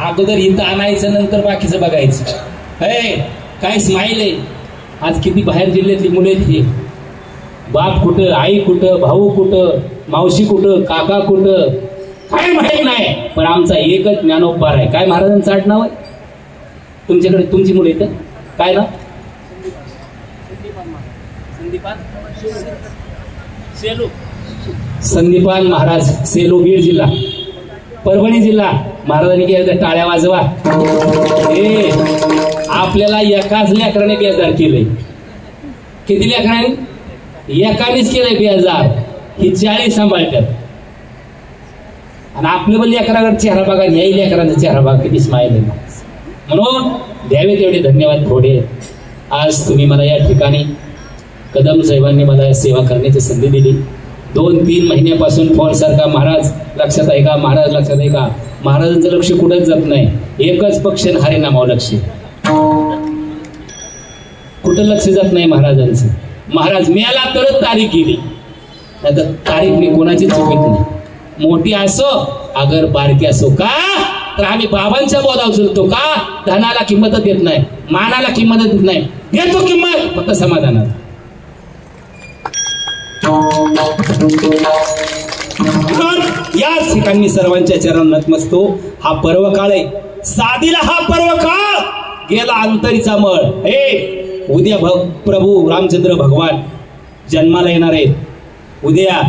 अगोदर इथं आणायचं, नंतर बाकीचं बघायचं. हे काय स्माईल आहे. आज किती बाहेर जिल्ह्यातली मुलं आहेत. हे बाप कुठं, आई कुठं, भाऊ कुठं, मावशी कुठं, काका कुठं, काय माहित नाही. पण आमचा एकच ज्ञानोपार आहे. काय महाराजांचं आडनाव आहे? तुमच्याकडे तुमची मुलं येतं काय ना? संदीपान महाराज, सेलू, बीड जिल्हा, परभणी जिल्हा. महाराजांनी केलं टाळ्या वाजवा. हे आपल्याला एकाच लेकराने बेजार केलंय. किती लेकराने? एकानेच केलंय बेजार. ही 40 सांभाळतात. आणि आपलं पण लेकराकडे चेहरा बघा, ह्याही लेकरांचा चेहरा बघा किती स्माईल आहे. म्हणून द्यावे तेवढे धन्यवाद थोडे. आज तुम्ही मला या ठिकाणी कदम साहेबांनी मला सेवा करण्याची संधी दिली. 2-3 महिन्यापासून फोन सारखा, महाराज लक्षात आहे का, महाराज लक्षात आहे का. महाराजांचं लक्ष कुठंच जात नाही, एकच पक्ष हरिनामावर लक्ष. कुठं लक्ष जात नाही महाराजांचं. महाराज मिळाला तरच तारीख गेली, नाही तर तारीख मी कोणाची चुकीत नाही. मोठी असो अगर बारकी असो, का तर आम्ही बाबांच्या बोधावर चलतो. का? धनाला किंमतच देत नाही, मानाला किंमतच देत नाही. देतो किंमत फक्त समाधानात. याच ठिकाणी सर्वांच्या चरण नतमस्तो. हा पर्व काळ आहे. साधीला हा पर्व काळ गेला अंतरीचा मळ. हे उद्या प्रभू रामचंद्र भगवान जन्माला येणार आहेत. उद्या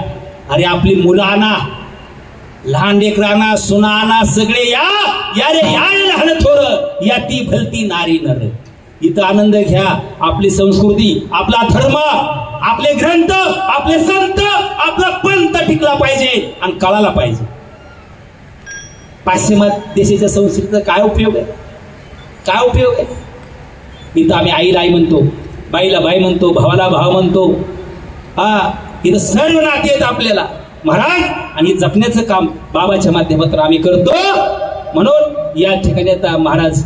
अरे आपली मुलं आणा, लहान लेकरांना, सुना आणा, सगळे या रे या लहान थोर या ती भलती नारी नर. इथं आनंद घ्या. आपली संस्कृती, आपला धर्म, आपले ग्रंथ, आपले संत, आपला पंथ टिकला पाहिजे आणि कळाला पाहिजे. पाश्चिमात्य देशाच्या संस्कृतीचा काय उपयोग आहे? काय उपयोग आहे? इथं आम्ही आईला आई म्हणतो, बाईला बाई म्हणतो, भावाला भाव म्हणतो. हा इथं सर्व नाते आहेत आपल्याला महाराज. आणि जपण्याचं काम बाबाच्या माध्यमातून आम्ही करतो. म्हणून या ठिकाणी आता महाराज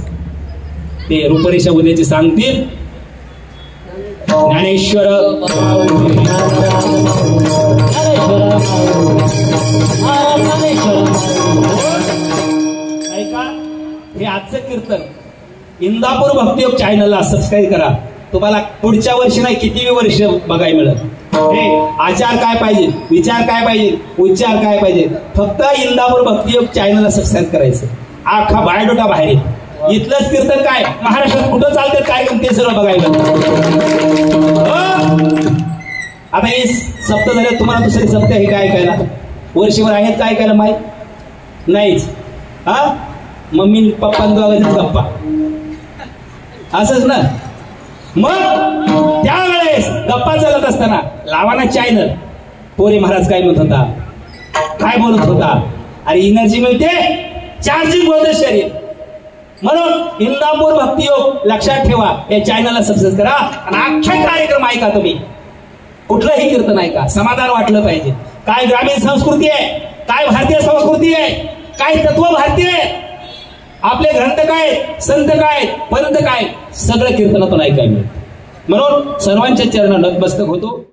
ते रूपरेषा उद्याची सांगतील. ज्ञानेश्वर ऐका, हे आजचं कीर्तन इंदापूर भक्तियोग चॅनलला सबस्क्राईब करा. तुम्हाला पुढच्या वर्षी नाही किती वर्ष बघायला मिळत. हे आचार काय पाहिजे, विचार काय पाहिजे, उच्चार काय पाहिजे, फक्त इंदापूर भक्तियोग चॅनलला सबस्क्राईब करायचं. आखा बायोडोटा बाहेर इथलंच कीर्तन काय महाराष्ट्रात कुठं चालतं कार्यक्रम ते सर्व बघायला. आता हे सप्त झाले, तुम्हाला दुसरे सप्त हे काय ऐकायला वर्षभर आहेत काय ऐकायला माहीत नाहीच. हा मम्मी पप्पा दोघांचीच गप्पा असंच ना. मग त्यावेळेस गप्पा चालत असताना लावाना चॅनल पोरे महाराज काय म्हणत होता, काय बोलत होता, अरे एनर्जी मिळते, चार्जिंग होतं शरीर. म्हणून इंदापूर भक्तियोग लक्षात ठेवा, या चॅनलला सबस्क्राईब करा आणि अख्खे कार्यक्रम ऐका. तुम्ही कुठलंही कीर्तन ऐका, समाधान वाटलं पाहिजे. काय ग्रामीण संस्कृती आहे, काय भारतीय संस्कृती आहे, काय तत्व भारतीय आहे, आपले ग्रंथ काय, संत काय, पंत काय, सगळं कीर्तनातून ऐकायला मिळतं. म्हणून सर्वांच्या चरणात नतमस्तक होतो.